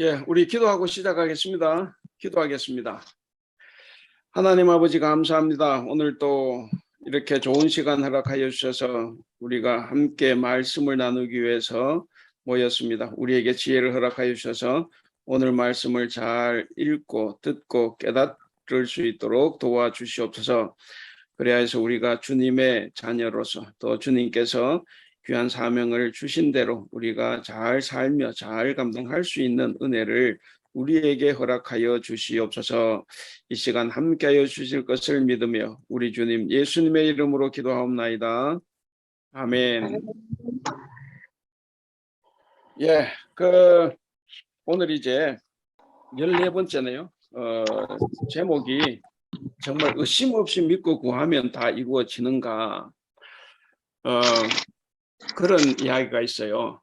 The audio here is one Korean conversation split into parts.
예, 우리 기도하고 시작하겠습니다. 기도하겠습니다. 하나님 아버지 감사합니다. 오늘 또 이렇게 좋은 시간 허락하여 주셔서 우리가 함께 말씀을 나누기 위해서 모였습니다. 우리에게 지혜를 허락하여 주셔서 오늘 말씀을 잘 읽고 듣고 깨달을 수 있도록 도와주시옵소서. 그래야 해서 우리가 주님의 자녀로서 또 주님께서 귀한 사명을 주신 대로 우리가 잘 살며 잘 감당할 수 있는 은혜를 우리에게 허락하여 주시옵소서. 이 시간 함께하여 주실 것을 믿으며 우리 주님 예수님의 이름으로 기도하옵나이다. 아멘. 예, 오늘 이제 14번째네요. 제목이 정말 의심 없이 믿고 구하면 다 이루어지는가? 그런 이야기가 있어요.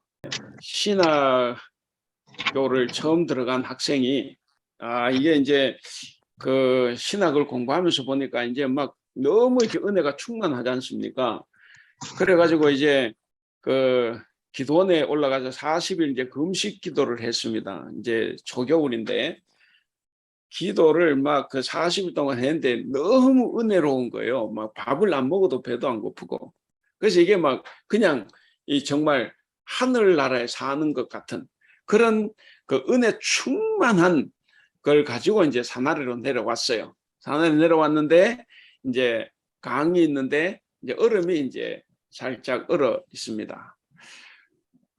신학교를 처음 들어간 학생이 이게 이제 그 신학을 공부하면서 보니까 이제 막 너무 이렇게 은혜가 충만하지 않습니까? 그래가지고 이제 그 기도원에 올라가서 40일 이제 금식 기도를 했습니다. 이제 초겨울인데 기도를 막 그 40일 동안 했는데 너무 은혜로운 거예요. 막 밥을 안 먹어도 배도 안 고프고. 그래서 이게 막 그냥 이 정말 하늘나라에 사는 것 같은 그런 그 은혜 충만한 걸 가지고 이제 산아래로 내려왔어요. 산아래로 내려왔는데 이제 강이 있는데 이제 얼음이 이제 살짝 얼어 있습니다.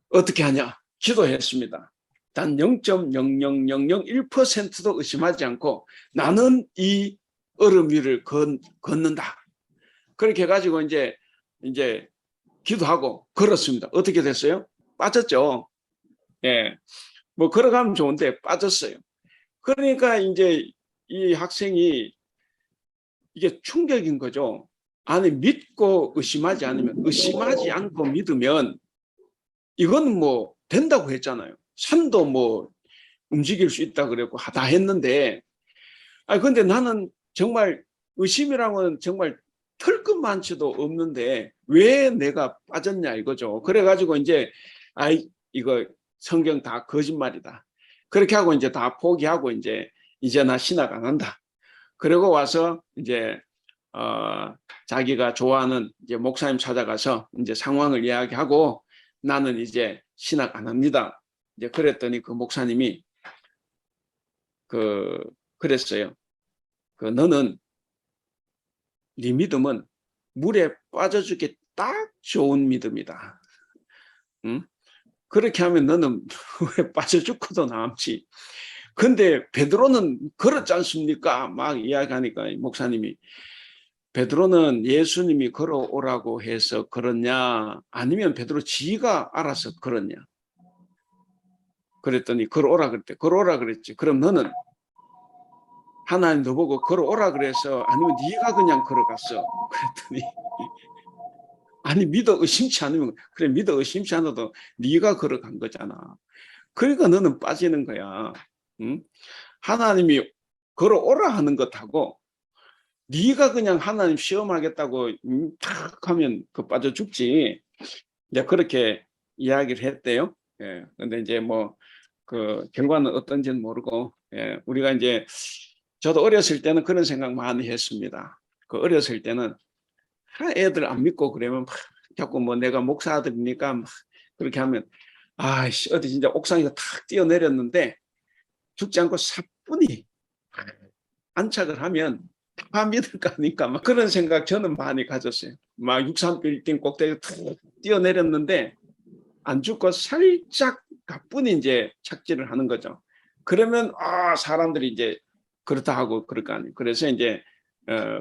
어떻게 하냐? 기도했습니다. 단 0.00001%도 의심하지 않고 나는 이 얼음 위를 걷는다. 그렇게 해가지고 이제 기도하고 걸었습니다. 어떻게 됐어요? 빠졌죠. 예. 뭐 걸어가면 좋은데 빠졌어요. 그러니까 이제 이 학생이 이게 충격인 거죠. 아니 믿고 의심하지 않으면 의심하지 않고 믿으면 이건 뭐 된다고 했잖아요. 산도 뭐 움직일 수 있다 그랬고 다 했는데 근데 나는 정말 의심이랑은 정말 털끝만치도 없는데 왜 내가 빠졌냐 이거죠. 그래가지고 이제 이거 성경 다 거짓말이다. 그렇게 하고 이제 다 포기하고 이제 나 신학 안 한다. 그리고 와서 이제 자기가 좋아하는 이제 목사님 찾아가서 이제 상황을 이야기하고 나는 이제 신학 안 합니다. 이제 그랬더니 그 목사님이 그랬어요. 너는 네 믿음은 물에 빠져주기 딱 좋은 믿음이다. 응? 그렇게 하면 너는 왜 빠져 죽고도 남지. 근데 베드로는 그렇지 않습니까? 막 이야기하니까 목사님이 베드로는 예수님이 걸어오라고 해서 그렇냐 아니면 베드로 지가 알아서 그렇냐. 그랬더니 걸어오라 그랬대. 걸어오라 그랬지. 그럼 너는 하나님 너 보고 걸어오라 그래서 아니면 네가 그냥 걸어갔어. 그랬더니 아니 믿어 의심치 않으면 그래 믿어 의심치 않아도 네가 걸어간 거잖아. 그러니까 너는 빠지는 거야. 응? 하나님이 걸어오라 하는 것하고 네가 그냥 하나님 시험하겠다고 탁 하면 그 빠져 죽지. 이제 그렇게 이야기를 했대요. 예. 근데 이제 뭐 그 결과는 어떤지는 모르고 우리가 이제 저도 어렸을 때는 그런 생각 많이 했습니다. 그 어렸을 때는 애들 안 믿고 그러면 막 자꾸 뭐 내가 목사 아들이니까 막 그렇게 하면 아이씨 어디 진짜 옥상에서 탁 뛰어내렸는데 죽지 않고 사뿐히 안착을 하면 다 믿을 거 아닙니까? 막 그런 생각 저는 많이 가졌어요. 막 63빌딩 꼭대기 탁 뛰어내렸는데 안 죽고 살짝 가뿐히 이제 착지를 하는 거죠. 그러면 사람들이 이제 그렇다 하고 그럴 거 아니에요. 그래서 이제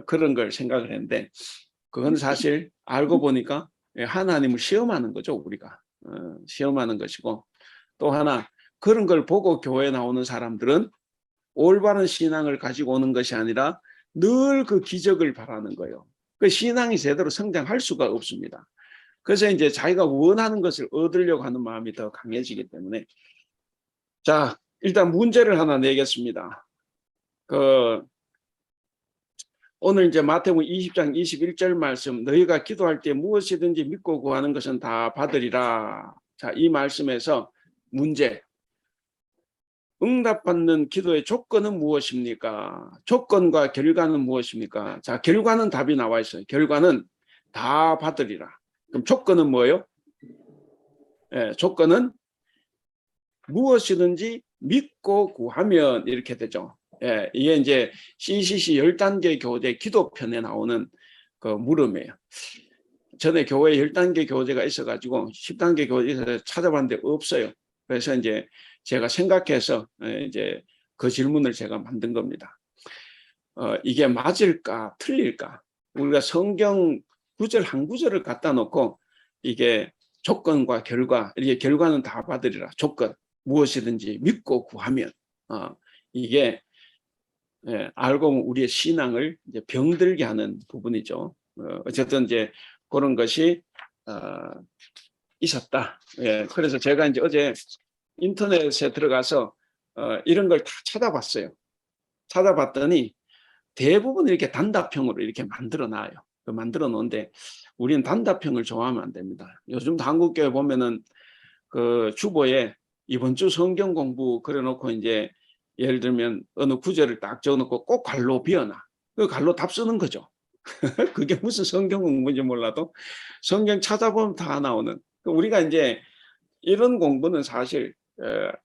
그런 걸 생각을 했는데 그건 사실 알고 보니까 하나님을 시험하는 거죠, 우리가. 시험하는 것이고 또 하나 그런 걸 보고 교회에 나오는 사람들은 올바른 신앙을 가지고 오는 것이 아니라 늘 그 기적을 바라는 거예요. 그 신앙이 제대로 성장할 수가 없습니다. 그래서 이제 자기가 원하는 것을 얻으려고 하는 마음이 더 강해지기 때문에 자 일단 문제를 하나 내겠습니다. 오늘 이제 마태복음 20장 21절 말씀 너희가 기도할 때 무엇이든지 믿고 구하는 것은 다 받으리라. 자, 이 말씀에서 문제 응답받는 기도의 조건은 무엇입니까? 조건과 결과는 무엇입니까? 자, 결과는 답이 나와 있어요. 결과는 다 받으리라. 그럼 조건은 뭐예요? 예, 조건은 무엇이든지 믿고 구하면 이렇게 되죠. 예, 이게 이제 CCC 10단계 교재 기도편에 나오는 그 물음이에요. 전에 교회에 10단계 교재가 있어가지고 10단계 교재에서 찾아봤는데 없어요. 그래서 이제 제가 생각해서 이제 그 질문을 제가 만든 겁니다. 이게 맞을까 틀릴까? 우리가 성경 구절 한 구절을 갖다 놓고 이게 조건과 결과, 이게 결과는 다 받으리라. 조건 무엇이든지 믿고 구하면 이게 알고 보면 우리의 신앙을 이제 병들게 하는 부분이죠. 어쨌든 이제 그런 것이 있었다. 예, 그래서 제가 이제 어제 인터넷에 들어가서 이런 걸 다 찾아봤어요. 찾아봤더니 대부분 이렇게 단답형으로 이렇게 만들어 놔요. 만들어 놓은데 우리는 단답형을 좋아하면 안 됩니다. 요즘도 한국교회 보면은 그 주보에 이번 주 성경 공부 그려놓고 이제 예를 들면 어느 구절을 딱 적어놓고 꼭 갈로 비워놔. 그 갈로 답 쓰는 거죠. 그게 무슨 성경 공부인지 몰라도 성경 찾아보면 다 나오는. 우리가 이제 이런 공부는 사실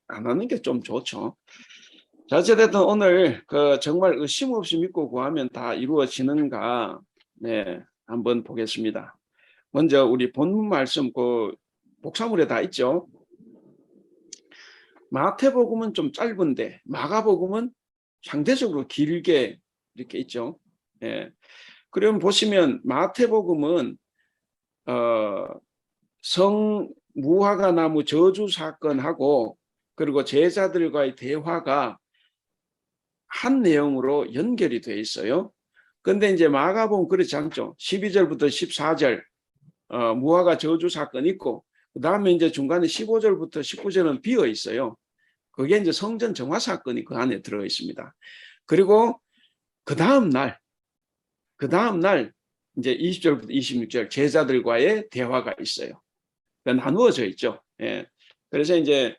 안 하는 게 좀 좋죠. 자, 어쨌든 오늘 그 정말 의심 없이 믿고 구하면 다 이루어지는가, 네, 한번 보겠습니다. 먼저 우리 본문 말씀 그 복사물에 다 있죠. 마태복음은 좀 짧은데 마가복음은 상대적으로 길게 이렇게 있죠. 예. 그럼 보시면 마태복음은 무화과 나무 저주 사건하고 그리고 제자들과의 대화가 한 내용으로 연결이 돼 있어요. 근데 이제 마가복음 그렇지 않죠. 12절부터 14절 무화과 저주 사건 있고 그 다음에 이제 중간에 15절부터 19절은 비어 있어요. 그게 이제 성전 정화 사건이 그 안에 들어 있습니다. 그리고 그 다음 날 이제 20절부터 26절 제자들과의 대화가 있어요. 나누어져 있죠. 예. 그래서 이제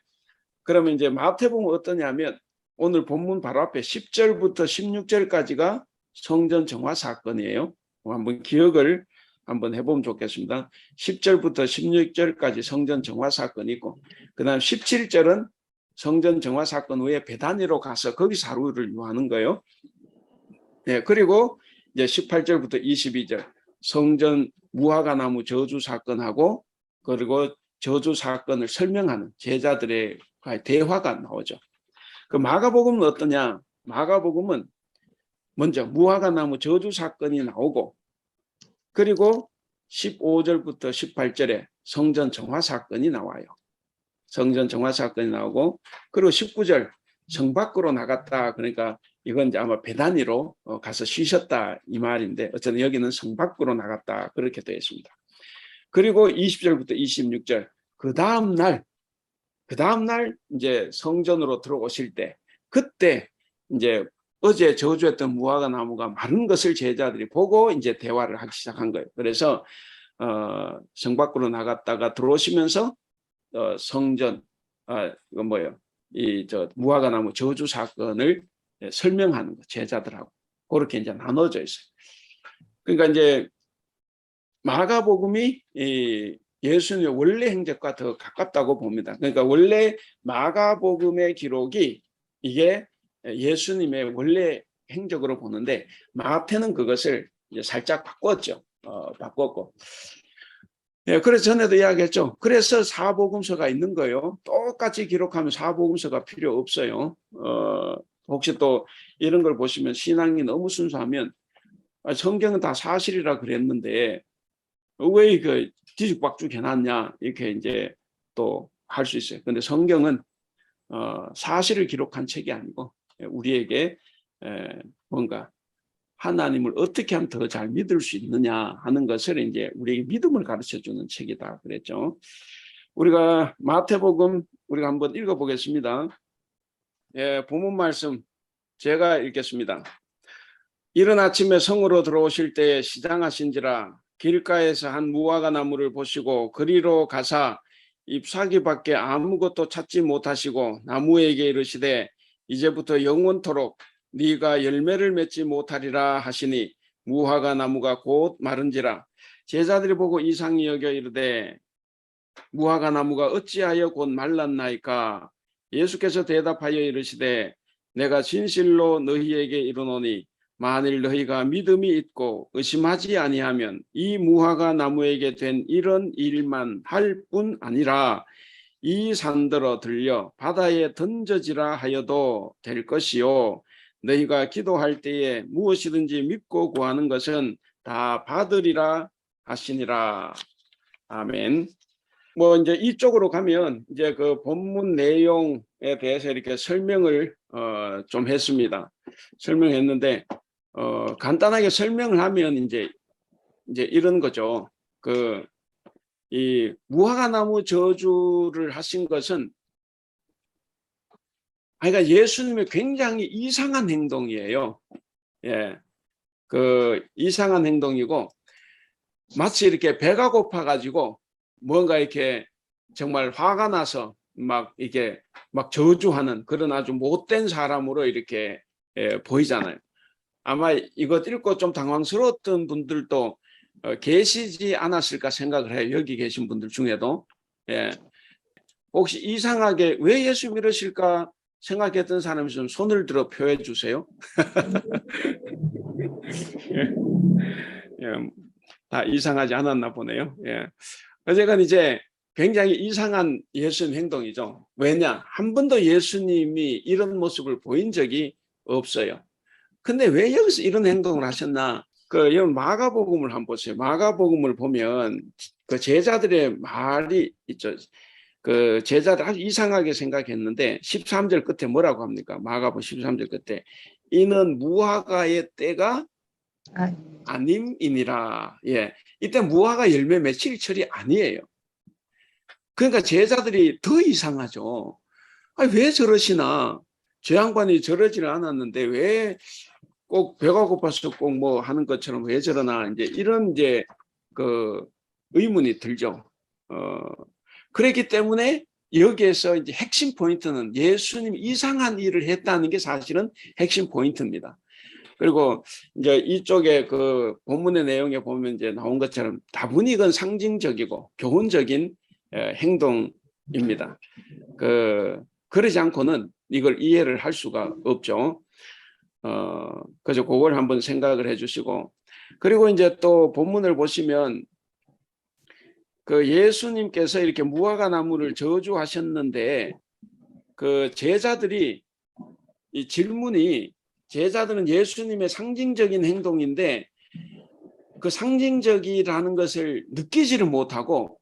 그러면 이제 마태복음 어떠냐면 오늘 본문 바로 앞에 10절부터 16절까지가 성전 정화 사건이에요. 한번 기억을 한번 해보면 좋겠습니다. 10절부터 16절까지 성전 정화 사건이 있고 그 다음 17절은 성전 정화 사건 후에 베다니로 가서 거기서 하루를 유하는 거예요. 네, 그리고 이제 18절부터 22절 성전 무화과 나무 저주 사건하고 그리고 저주 사건을 설명하는 제자들의 대화가 나오죠. 그 마가복음은 어떠냐? 마가복음은 먼저 무화과 나무 저주 사건이 나오고 그리고 15절부터 18절에 성전 정화 사건이 나와요. 성전 정화 사건이 나오고 그리고 19절 성 밖으로 나갔다. 그러니까 이건 이제 아마 베다니로 가서 쉬셨다 이 말인데 어쨌든 여기는 성 밖으로 나갔다 그렇게 되어 있습니다. 그리고 20절부터 26절 그 다음 날 이제 성전으로 들어오실 때 그때 이제 어제 저주했던 무화과 나무가 마른 것을 제자들이 보고 이제 대화를 하기 시작한 거예요. 그래서 성 밖으로 나갔다가 들어오시면서 성전 이거 뭐예요? 이 저 무화과 나무 저주 사건을 설명하는 거 제자들하고 그렇게 이제 나눠져 있어요. 그러니까 이제 마가복음이 예수님의 원래 행적과 더 가깝다고 봅니다. 그러니까 원래 마가복음의 기록이 이게 예수님의 원래 행적으로 보는데 마태는 그것을 이제 살짝 바꿨죠. 바꿨고. 예, 그래서 전에도 이야기했죠. 그래서 사복음서가 있는 거예요. 똑같이 기록하면 사복음서가 필요 없어요. 혹시 또 이런 걸 보시면 신앙이 너무 순수하면 성경은 다 사실이라 그랬는데 왜 그 뒤죽박죽 해놨냐 이렇게 이제 또 할 수 있어요. 근데 성경은 사실을 기록한 책이 아니고 우리에게 뭔가 하나님을 어떻게 하면 더 잘 믿을 수 있느냐 하는 것을 이제 우리에게 믿음을 가르쳐 주는 책이다 그랬죠. 우리가 마태복음 우리가 한번 읽어보겠습니다. 예, 본문 말씀 제가 읽겠습니다. 이른 아침에 성으로 들어오실 때에 시장하신지라 길가에서 한 무화과 나무를 보시고 그리로 가사 잎사귀밖에 아무것도 찾지 못하시고 나무에게 이르시되 이제부터 영원토록 네가 열매를 맺지 못하리라 하시니 무화과 나무가 곧 마른지라. 제자들이 보고 이상히 여겨 이르되 무화과 나무가 어찌하여 곧 말랐나이까. 예수께서 대답하여 이르시되 내가 진실로 너희에게 이르노니 만일 너희가 믿음이 있고 의심하지 아니하면 이 무화과 나무에게 된 이런 일만 할 뿐 아니라 이 산더러 들려 바다에 던져지라 하여도 될 것이요 너희가 기도할 때에 무엇이든지 믿고 구하는 것은 다 받으리라 하시니라. 아멘. 뭐 이제 이쪽으로 가면 이제 그 본문 내용에 대해서 이렇게 설명을 좀 했습니다. 설명했는데 간단하게 설명을 하면 이제 이런 거죠. 이 무화과나무 저주를 하신 것은 그러니까 예수님의 굉장히 이상한 행동이에요. 예, 그 이상한 행동이고 마치 이렇게 배가 고파 가지고 뭔가 이렇게 정말 화가 나서 막 이게 막 저주하는 그런 아주 못된 사람으로 이렇게 보이잖아요. 아마 이것 읽고 좀 당황스러웠던 분들도 계시지 않았을까 생각을 해요. 여기 계신 분들 중에도. 예. 혹시 이상하게 왜 예수 이러실까 생각했던 사람이 좀 손을 들어 표해 주세요. 예. 예. 다 이상하지 않았나 보네요. 예. 어쨌건 이제 굉장히 이상한 예수님 행동이죠. 왜냐? 한 번도 예수님이 이런 모습을 보인 적이 없어요. 근데 왜 여기서 이런 행동을 하셨나? 여러분 마가복음을 한번 보세요. 마가복음을 보면 그 제자들의 말이 있죠. 그 제자들 아주 이상하게 생각했는데 13절 끝에 뭐라고 합니까? 마가복음 13절 끝에 이는 무화과의 때가 아님이니라. 예, 이때 무화과 열매 맺힐 철이 아니에요. 그러니까 제자들이 더 이상하죠. 아니, 왜 저러시나? 저 양반이 저러지는 않았는데 왜 꼭 배가 고파서 꼭 뭐 하는 것처럼 왜 저러나 이제 이런 이제 그 의문이 들죠. 그렇기 때문에 여기에서 이제 핵심 포인트는 예수님 이상한 일을 했다는 게 사실은 핵심 포인트입니다. 그리고 이제 이쪽에 그 본문의 내용에 보면 이제 나온 것처럼 다분히 이건 상징적이고 교훈적인 행동입니다. 그러지 않고는 이걸 이해를 할 수가 없죠. 그래서 그걸 한번 생각을 해주시고, 그리고 이제 또 본문을 보시면 그 예수님께서 이렇게 무화과 나무를 저주하셨는데 그 제자들이 이 질문이 제자들은 예수님의 상징적인 행동인데 그 상징적이라는 것을 느끼지를 못하고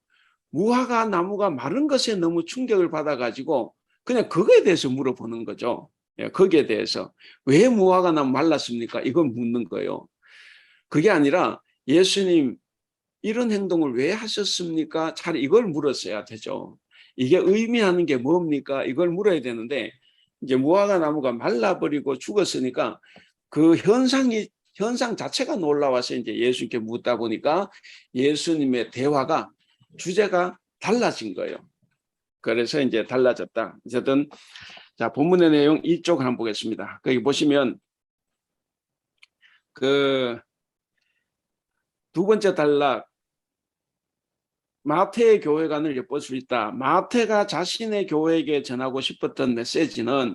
무화과 나무가 마른 것에 너무 충격을 받아가지고 그냥 그거에 대해서 물어보는 거죠. 예, 거기에 대해서 왜 무화과 나무 말랐습니까? 이걸 묻는 거예요. 그게 아니라 예수님 이런 행동을 왜 하셨습니까? 차라리 이걸 물었어야 되죠. 이게 의미하는 게 뭡니까? 이걸 물어야 되는데 이제 무화과 나무가 말라버리고 죽었으니까 그 현상 자체가 놀라워서 이제 예수님께 묻다 보니까 예수님의 대화가 주제가 달라진 거예요. 그래서 이제 달라졌다. 어쨌든 자 본문의 내용 이쪽 한번 보겠습니다. 거기 보시면 그 두 번째 단락 마태의 교회관을 엿볼 수 있다. 마태가 자신의 교회에게 전하고 싶었던 메시지는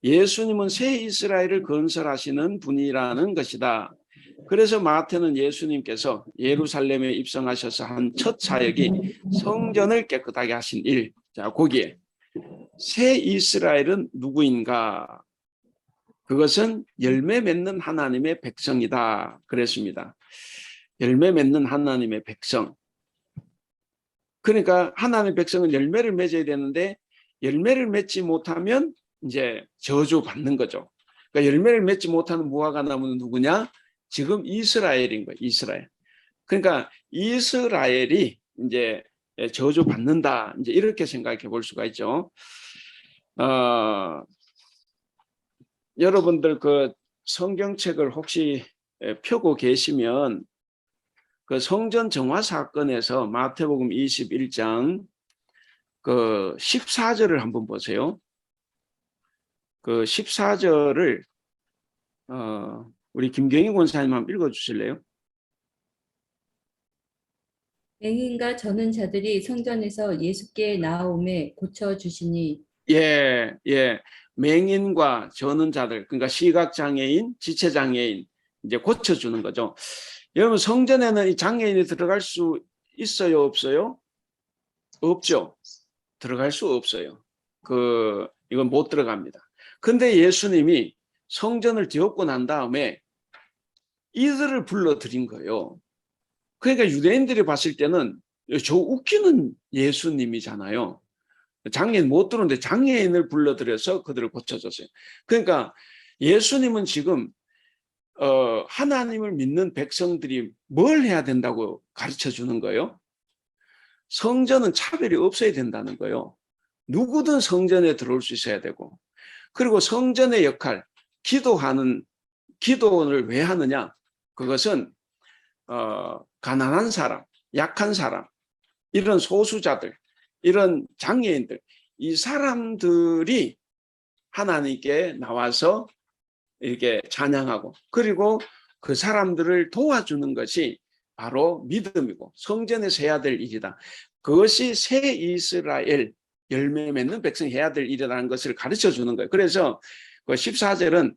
예수님은 새 이스라엘을 건설하시는 분이라는 것이다. 그래서 마태는 예수님께서 예루살렘에 입성하셔서 한 첫 사역이 성전을 깨끗하게 하신 일. 자, 거기에 새 이스라엘은 누구인가? 그것은 열매 맺는 하나님의 백성이다. 그랬습니다. 열매 맺는 하나님의 백성. 그러니까 하나님의 백성은 열매를 맺어야 되는데 열매를 맺지 못하면 이제 저주받는 거죠. 그러니까 열매를 맺지 못하는 무화과 나무는 누구냐? 지금 이스라엘인 거예요. 이스라엘. 그러니까 이스라엘이 이제 저주받는다. 이제 이렇게 생각해 볼 수가 있죠. 여러분들 그 성경책을 혹시 펴고 계시면 그 성전 정화 사건에서 마태복음 21장 그 14절을 한번 보세요. 그 14절을 우리 김경희 권사님 한번 읽어주실래요? 맹인과 저는 자들이 성전에서 예수께 나아오매 고쳐주시니. 예, 예. 맹인과 저는 자들, 그러니까 시각장애인, 지체장애인, 이제 고쳐주는 거죠. 여러분, 성전에는 이 장애인이 들어갈 수 있어요, 없어요? 없죠. 들어갈 수 없어요. 이건 못 들어갑니다. 근데 예수님이 성전을 뒤엎고 난 다음에 이들을 불러들인 거예요. 그러니까 유대인들이 봤을 때는 저 웃기는 예수님이잖아요. 장애인 못 들어오는데 장애인을 불러들여서 그들을 고쳐줬어요. 그러니까 예수님은 지금 하나님을 믿는 백성들이 뭘 해야 된다고 가르쳐 주는 거예요? 성전은 차별이 없어야 된다는 거예요. 누구든 성전에 들어올 수 있어야 되고, 그리고 성전의 역할, 기도를 왜 하느냐? 그것은 가난한 사람, 약한 사람, 이런 소수자들, 이런 장애인들, 이 사람들이 하나님께 나와서 이렇게 찬양하고, 그리고 그 사람들을 도와주는 것이 바로 믿음이고 성전에서 해야 될 일이다. 그것이 새 이스라엘, 열매 맺는 백성이 해야 될 일이라는 것을 가르쳐 주는 거예요. 그래서 그 14절은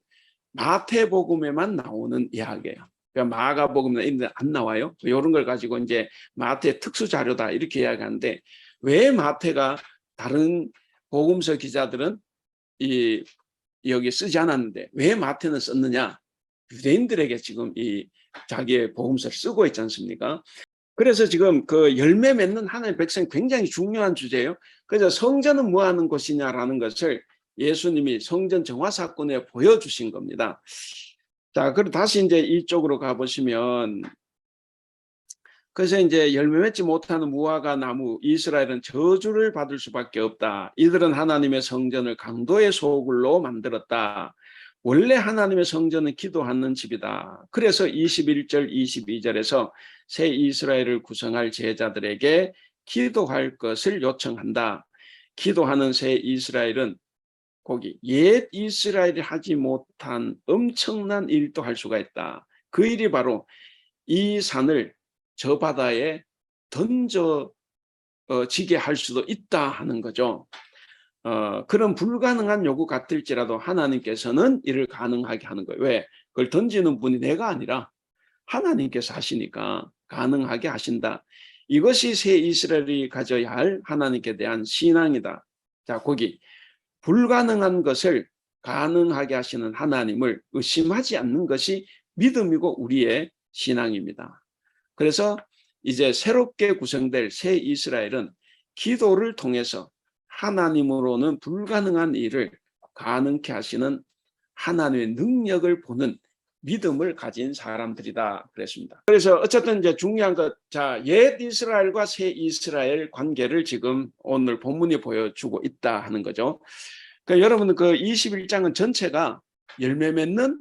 마태복음에만 나오는 이야기예요. 그러니까 마가복음은 안 나와요. 이런 걸 가지고 이제 마태 특수 자료다 이렇게 이야기하는데, 왜 마태가 다른 복음서 기자들은 여기 쓰지 않았는데 왜 마태는 썼느냐? 유대인들에게 지금 이 자기의 복음서를 쓰고 있지 않습니까? 그래서 지금 그 열매 맺는 하나님의 백성이 굉장히 중요한 주제예요. 그래서 성전은 뭐 하는 곳이냐라는 것을 예수님이 성전 정화 사건에 보여주신 겁니다. 자, 그럼 다시 이제 이쪽으로 가보시면, 그래서 이제 열매 맺지 못하는 무화과 나무 이스라엘은 저주를 받을 수밖에 없다. 이들은 하나님의 성전을 강도의 소굴로 만들었다. 원래 하나님의 성전은 기도하는 집이다. 그래서 21절, 22절에서 새 이스라엘을 구성할 제자들에게 기도할 것을 요청한다. 기도하는 새 이스라엘은 거기 옛 이스라엘이 하지 못한 엄청난 일도 할 수가 있다. 그 일이 바로 이 산을 저 바다에 던져 지게 할 수도 있다 하는 거죠. 그런 불가능한 요구 같을지라도 하나님께서는 이를 가능하게 하는 거예요. 왜? 그걸 던지는 분이 내가 아니라 하나님께서 하시니까 가능하게 하신다. 이것이 새 이스라엘이 가져야 할 하나님께 대한 신앙이다. 자, 거기 불가능한 것을 가능하게 하시는 하나님을 의심하지 않는 것이 믿음이고 우리의 신앙입니다. 그래서 이제 새롭게 구성될 새 이스라엘은 기도를 통해서 하나님으로는 불가능한 일을 가능케 하시는 하나님의 능력을 보는 믿음을 가진 사람들이다 그랬습니다. 그래서 어쨌든 이제 중요한 것, 자, 옛 이스라엘과 새 이스라엘 관계를 지금 오늘 본문이 보여주고 있다 하는 거죠. 그러니까 여러분 그 21장은 전체가 열매 맺는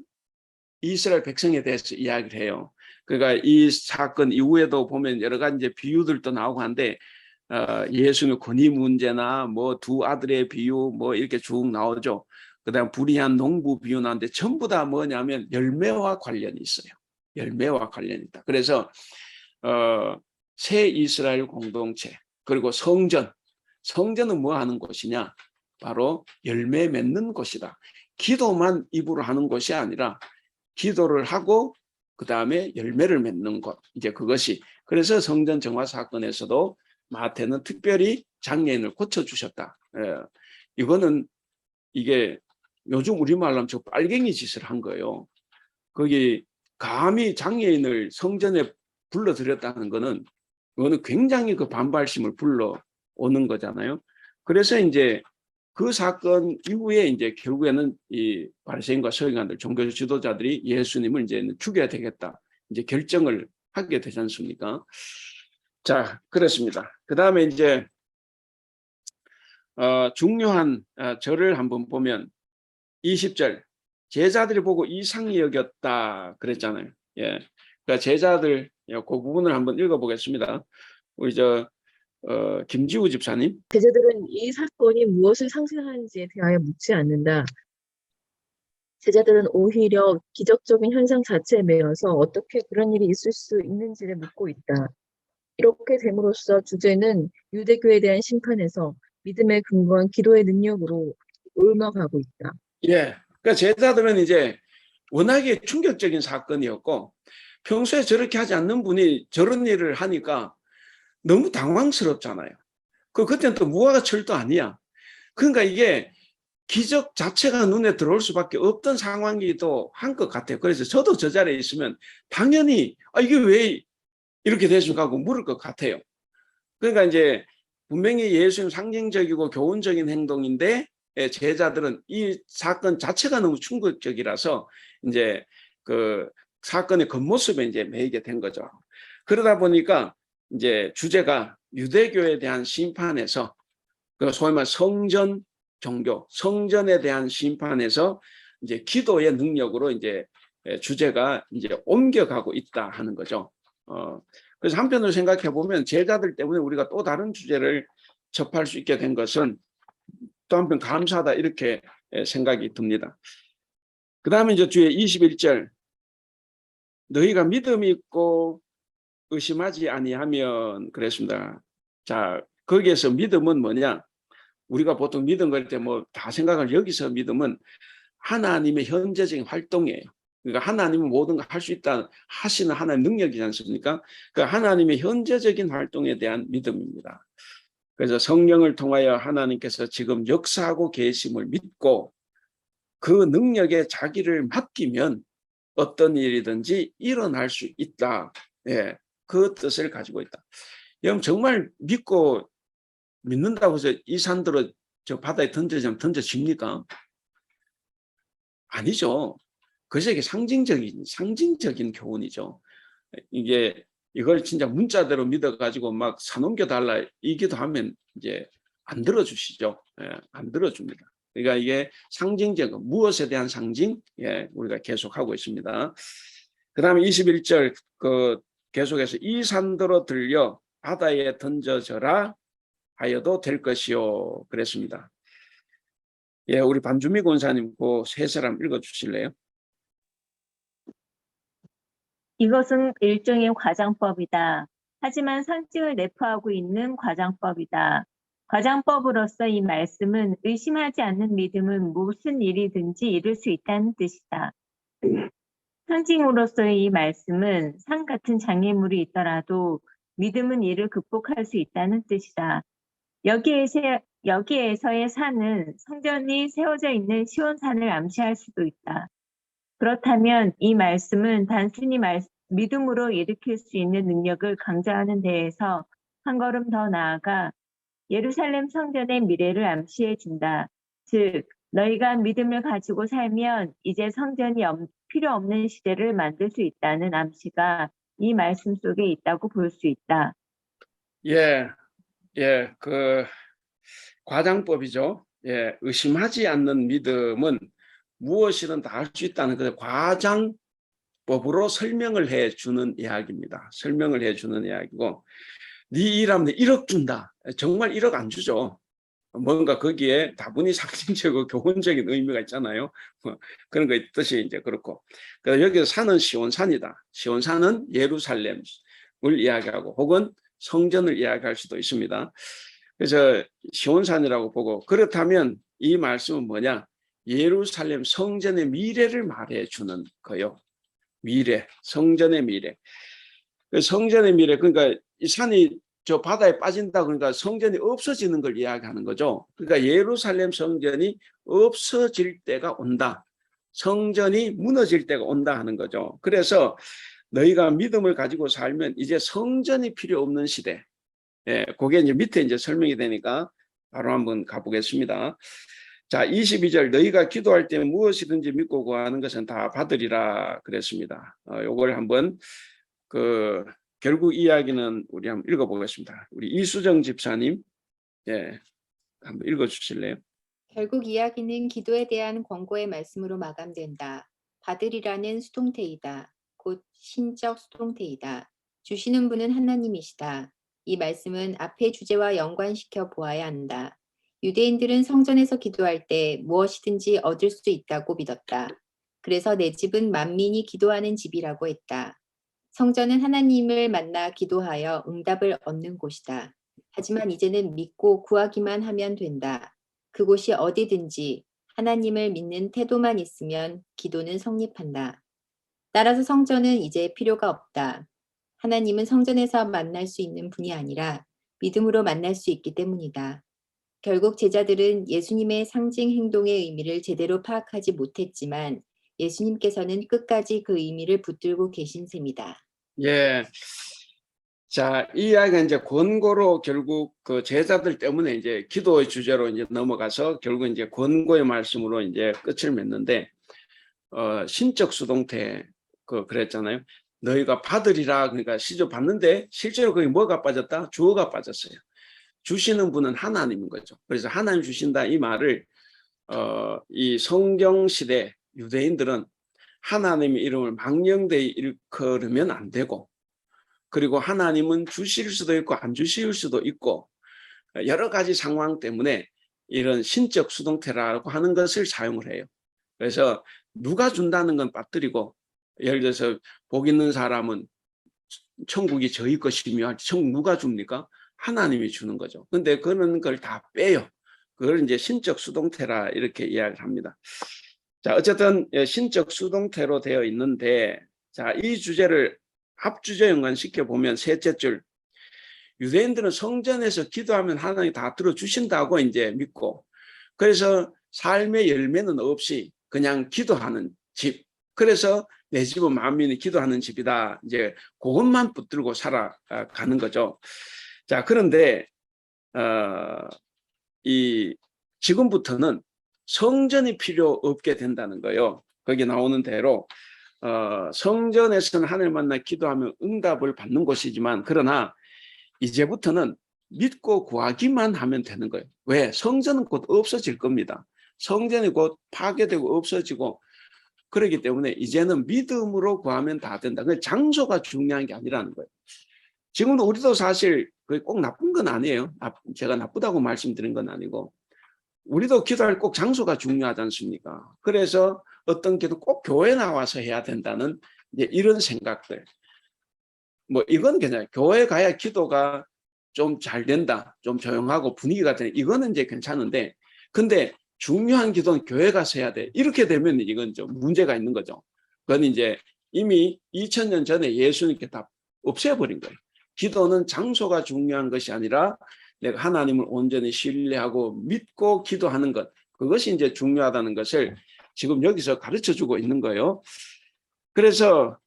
이스라엘 백성에 대해서 이야기를 해요. 그러니까 이 사건 이후에도 보면 여러 가지 이제 비유들도 나오고 한데, 예수님의 권위 문제나 뭐 두 아들의 비유 뭐 이렇게 쭉 나오죠. 그다음 불의한 농부 비유 나오는데 전부 다 뭐냐면 열매와 관련이 있어요. 열매와 관련이 있다. 그래서 새 이스라엘 공동체, 그리고 성전은 뭐 하는 곳이냐? 바로 열매 맺는 곳이다. 기도만 입으로 하는 것이 아니라 기도를 하고 그 다음에 열매를 맺는 것, 이제 그것이, 그래서 성전 정화 사건에서도 마태는 특별히 장애인을 고쳐주셨다. 이거는 이게 요즘 우리말로 하면 저 빨갱이 짓을 한 거예요. 거기 감히 장애인을 성전에 불러들였다는 거는, 이거는 굉장히 그 반발심을 불러오는 거잖아요. 그래서 이제 그 사건 이후에 이제 결국에는 이 바리새인과 서기관들, 종교 지도자들이 예수님을 이제 죽여야 되겠다, 이제 결정을 하게 되지 않습니까? 자, 그렇습니다. 그 다음에 이제 중요한 절을 한번 보면 20절, 제자들이 보고 이상히 여겼다 그랬잖아요. 예, 그러니까 제자들, 그 부분을 한번 읽어보겠습니다. 우리 김지우 집사님. 제자들은 이 사건이 무엇을 상징하는지에 대하여 묻지 않는다. 제자들은 오히려 기적적인 현상 자체에 매여서 어떻게 그런 일이 있을 수 있는지를 묻고 있다. 이렇게 됨으로써 주제는 유대교에 대한 심판에서 믿음에 근거한 기도의 능력으로 옮아가고 있다. 예. 그러니까 제자들은 이제 워낙에 충격적인 사건이었고 평소에 저렇게 하지 않는 분이 저런 일을 하니까 너무 당황스럽잖아요. 그때는 또 무화과 철도 아니야. 그러니까 이게 기적 자체가 눈에 들어올 수밖에 없던 상황이기도 한 것 같아요. 그래서 저도 저 자리에 있으면 당연히 이게 왜 이렇게 됐을까 하고 물을 것 같아요. 그러니까 이제 분명히 예수님 상징적이고 교훈적인 행동인데 제자들은 이 사건 자체가 너무 충격적이라서 이제 그 사건의 겉모습에 이제 매이게 된 거죠. 그러다 보니까 이제 주제가 유대교에 대한 심판에서 그 소위 말 성전 종교, 성전에 대한 심판에서 이제 기도의 능력으로 이제 주제가 이제 옮겨가고 있다 하는 거죠. 그래서 한편으로 생각해 보면 제자들 때문에 우리가 또 다른 주제를 접할 수 있게 된 것은 또 한편 감사하다 이렇게 생각이 듭니다. 그 다음에 이제 뒤에 21절 너희가 믿음이 있고 의심하지 아니하면 그랬습니다. 자, 거기에서 믿음은 뭐냐? 우리가 보통 믿음 걸 때 뭐 다 생각을 여기서 믿음은 하나님의 현재적인 활동이에요. 그러니까 하나님은 모든 걸 할 수 있다 하시는 하나님의 능력이지 않습니까? 그 하나님의 현재적인 활동에 대한 믿음입니다. 그래서 성령을 통하여 하나님께서 지금 역사하고 계심을 믿고 그 능력에 자기를 맡기면 어떤 일이든지 일어날 수 있다. 예, 그 뜻을 가지고 있다. 여러분 정말 믿고 믿는다고 해서 이 산들어 저 바다에 던져지면 던져집니까? 아니죠. 그래서 이게 상징적인 교훈이죠. 이게 이걸 진짜 문자대로 믿어가지고 막 사놓겨 달라 이 기도하면 이제 안 들어주시죠. 예, 안 들어줍니다. 그러니까 이게 상징적 무엇에 대한 상징? 예, 우리가 계속하고 있습니다. 그 다음에 21절 계속해서 이 산더러 들려 바다에 던져져라 하여도 될 것이요 그랬습니다. 예, 우리 반주미 권사님 그 세 사람 읽어주실래요? 이것은 일종의 과장법이다. 하지만 상징을 내포하고 있는 과장법이다. 과장법으로서 이 말씀은 의심하지 않는 믿음은 무슨 일이든지 이룰 수 있다는 뜻이다. 상징으로서의 이 말씀은 산 같은 장애물이 있더라도 믿음은 이를 극복할 수 있다는 뜻이다. 여기에서의 산은 성전이 세워져 있는 시온산을 암시할 수도 있다. 그렇다면 이 말씀은 단순히 믿음으로 일으킬 수 있는 능력을 강조하는 데에서 한 걸음 더 나아가 예루살렘 성전의 미래를 암시해 준다. 즉, 너희가 믿음을 가지고 살면 이제 성전이 필요 없는 시대를 만들 수 있다는 암시가 이 말씀 속에 있다고 볼 수 있다. 예, 그 과장법이죠. 예, 의심하지 않는 믿음은 무엇이든 다 할 수 있다는 그 과장법으로 설명을 해주는 이야기입니다. 설명을 해주는 이야기고, 네 일하면 1억 준다. 정말 1억 안 주죠. 뭔가 거기에 다분히 상징적이고 교훈적인 의미가 있잖아요. 그런 거 뜻이 이제 그렇고. 그래서 여기서 산은 시온산이다. 시온산은 예루살렘을 이야기하고 혹은 성전을 이야기할 수도 있습니다. 그래서 시온산이라고 보고 그렇다면 이 말씀은 뭐냐? 예루살렘 성전의 미래를 말해주는 거요. 미래, 성전의 미래. 성전의 미래, 그러니까 이 산이 저 바다에 빠진다 그러니까 성전이 없어지는 걸 이야기하는 거죠. 그러니까 예루살렘 성전이 없어질 때가 온다. 성전이 무너질 때가 온다 하는 거죠. 그래서 너희가 믿음을 가지고 살면 이제 성전이 필요 없는 시대. 예, 그게 이제 밑에 이제 설명이 되니까 바로 한번 가보겠습니다. 자, 22절 너희가 기도할 때 무엇이든지 믿고 구하는 것은 다 받으리라 그랬습니다. 요걸 한번 결국 이야기는 우리 한번 읽어보겠습니다. 우리 이수정 집사님, 예, 한번 읽어주실래요? 결국 이야기는 기도에 대한 권고의 말씀으로 마감된다. 받으리라는 수동태이다. 곧 신적 수동태이다. 주시는 분은 하나님이시다. 이 말씀은 앞의 주제와 연관시켜 보아야 한다. 유대인들은 성전에서 기도할 때 무엇이든지 얻을 수 있다고 믿었다. 그래서 내 집은 만민이 기도하는 집이라고 했다. 성전은 하나님을 만나 기도하여 응답을 얻는 곳이다. 하지만 이제는 믿고 구하기만 하면 된다. 그곳이 어디든지 하나님을 믿는 태도만 있으면 기도는 성립한다. 따라서 성전은 이제 필요가 없다. 하나님은 성전에서 만날 수 있는 분이 아니라 믿음으로 만날 수 있기 때문이다. 결국 제자들은 예수님의 상징 행동의 의미를 제대로 파악하지 못했지만 예수님께서는 끝까지 그 의미를 붙들고 계신 셈이다. 예. 자, 이 이야기가 이제 권고로 결국 그 제자들 때문에 이제 기도의 주제로 이제 넘어가서 결국 이제 권고의 말씀으로 이제 끝을 맺는데, 신적 수동태 그랬잖아요. 너희가 받으리라. 그러니까 시조 받는데 실제로 거기 뭐가 빠졌다? 주어가 빠졌어요. 주시는 분은 하나님인 거죠. 그래서 하나님 주신다 이 말을 이 성경 시대 유대인들은 하나님의 이름을 망령되이 일컬으면 안 되고, 그리고 하나님은 주실 수도 있고 안 주실 수도 있고 여러 가지 상황 때문에 이런 신적 수동태라고 하는 것을 사용을 해요. 그래서 누가 준다는 건 빠뜨리고, 예를 들어서 복 있는 사람은 천국이 저희 것이며, 천국 누가 줍니까? 하나님이 주는 거죠. 근데 그런 걸 다 빼요. 그걸 이제 신적 수동태라 이렇게 이야기를 합니다. 자, 어쨌든 신적 수동태로 되어 있는데, 자, 이 주제를 앞주제 연관시켜 보면 셋째 줄, 유대인들은 성전에서 기도하면 하나님이 다 들어주신다고 이제 믿고, 그래서 삶의 열매는 없이 그냥 기도하는 집. 그래서 내 집은 만민이 기도하는 집이다. 이제 그것만 붙들고 살아가는 거죠. 자, 그런데 이 지금부터는 성전이 필요 없게 된다는 거예요. 거기 나오는 대로 성전에서는 하나님 만나 기도하면 응답을 받는 곳이지만, 그러나 이제부터는 믿고 구하기만 하면 되는 거예요. 왜? 성전은 곧 없어질 겁니다. 성전이 곧 파괴되고 없어지고 그렇기 때문에 이제는 믿음으로 구하면 다 된다. 장소가 중요한 게 아니라는 거예요. 지금도 우리도 사실 꼭 나쁜 건 아니에요. 제가 나쁘다고 말씀드린 건 아니고, 우리도 기도할 꼭 장소가 중요하지 않습니까? 그래서 어떤 기도 꼭 교회 나와서 해야 된다는 이제 이런 생각들. 뭐 이건 괜찮아요. 교회 가야 기도가 좀 잘 된다, 좀 조용하고 분위기가 되는, 이거는 이제 괜찮은데, 근데 중요한 기도는 교회 가서 해야 돼. 이렇게 되면 이건 좀 문제가 있는 거죠. 그건 이제 이미 2000년 전에 예수님께 다 없애버린 거예요. 기도는 장소가 중요한 것이 아니라 내가 하나님을 온전히 신뢰하고 믿고 기도하는 것, 그것이 이제 중요하다는 것을 지금 여기서 가르쳐 주고 있는 거예요. 그래서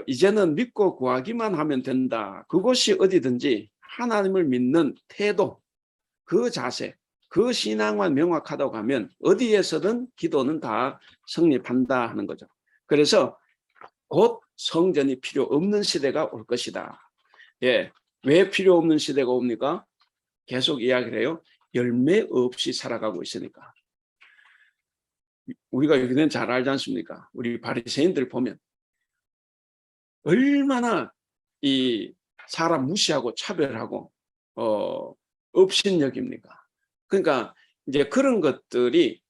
이제는 믿고 구하기만 하면 된다. 그것이 어디든지 하나님을 믿는 태도, 그 자세, 그 신앙만 명확하다고 하면 어디에서든 기도는 다 성립한다 하는 거죠. 그래서 곧 성전이 필요 없는 시대가 올 것이다. 예, 왜 필요 없는 시대가 옵니까? 계속 이야기를 해요. 열매 없이 살아가고 있으니까. 우리가 여기는 잘 알지 않습니까? 우리 바리새인들 보면 얼마나 이 사람 무시하고 차별하고 업신여깁니까? 그러니까 이제 그런 것들이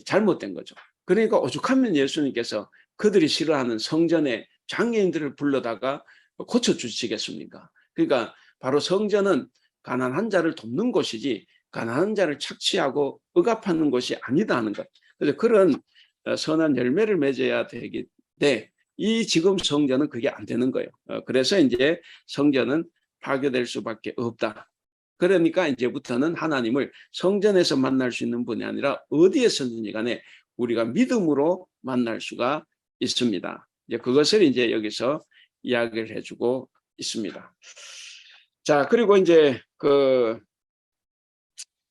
잘못된 거죠. 그러니까 오죽하면 예수님께서 그들이 싫어하는 성전의 장애인들을 불러다가 고쳐주시겠습니까? 그러니까 바로 성전은 가난한 자를 돕는 곳이지 가난한 자를 착취하고 억압하는 곳이 아니다 하는 것. 그래서 그런 선한 열매를 맺어야 되기 때문에 이 지금 성전은 그게 안 되는 거예요. 그래서 이제 성전은 파괴될 수밖에 없다. 그러니까 이제부터는 하나님을 성전에서 만날 수 있는 분이 아니라 어디에서든지 간에 우리가 믿음으로 만날 수가 있습니다. 이제 그것을 이제 여기서 이야기를 해주고 있습니다. 자, 그리고 이제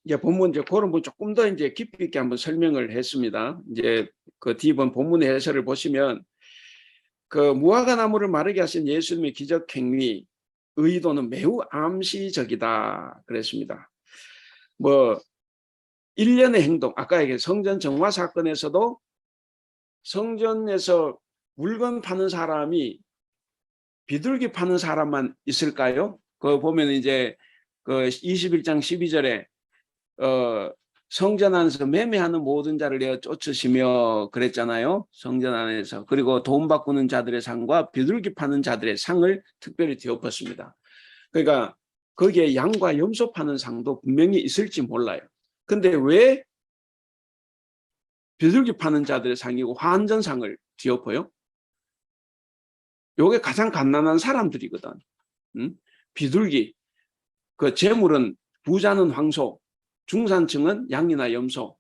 이제 본문 이제 그런 분 조금 더 이제 깊이 있게 한번 설명을 했습니다. 이제 그 뒤번 본문의 해설을 보시면 무화과 나무를 마르게 하신 예수님의 기적 행위 의도는 매우 암시적이다 그랬습니다. 뭐 일련의 행동, 아까 얘기한 성전 정화 사건에서도 성전에서 물건 파는 사람이 비둘기 파는 사람만 있을까요? 보면 이제 21장 12절에 성전 안에서 매매하는 모든 자를 내어 쫓으시며 그랬잖아요. 성전 안에서. 그리고 돈 바꾸는 자들의 상과 비둘기 파는 자들의 상을 특별히 뒤엎었습니다. 그러니까 거기에 양과 염소 파는 상도 분명히 있을지 몰라요. 근데 왜 비둘기 파는 자들의 상이고 환전상을 뒤엎어요? 요게 가장 갓난한 사람들이거든. 비둘기, 그 재물은 부자는 황소, 중산층은 양이나 염소,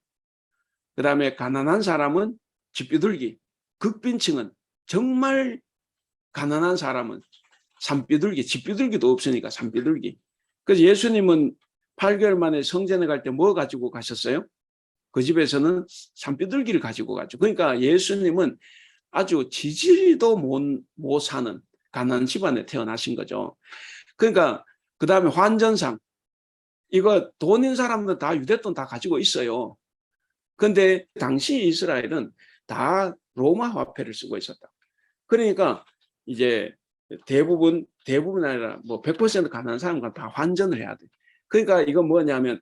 그 다음에 가난한 사람은 집비둘기, 극빈층은 정말 가난한 사람은 산비둘기, 집비둘기도 없으니까 산비둘기. 그래서 예수님은 8개월 만에 성전에 갈 때 뭐 가지고 가셨어요? 그 집에서는 산비둘기를 가지고 갔죠. 그러니까 예수님은 아주 지지리도 못 사는 가난한 집안에 태어나신 거죠. 그러니까 그 다음에 환전상, 이거 돈인 사람들 다 유대돈 다 가지고 있어요. 근데 당시 이스라엘은 다 로마 화폐를 쓰고 있었다. 그러니까 이제 대부분 아니라 뭐 100% 가난한 사람과 다 환전을 해야 돼. 그러니까 이건 뭐냐면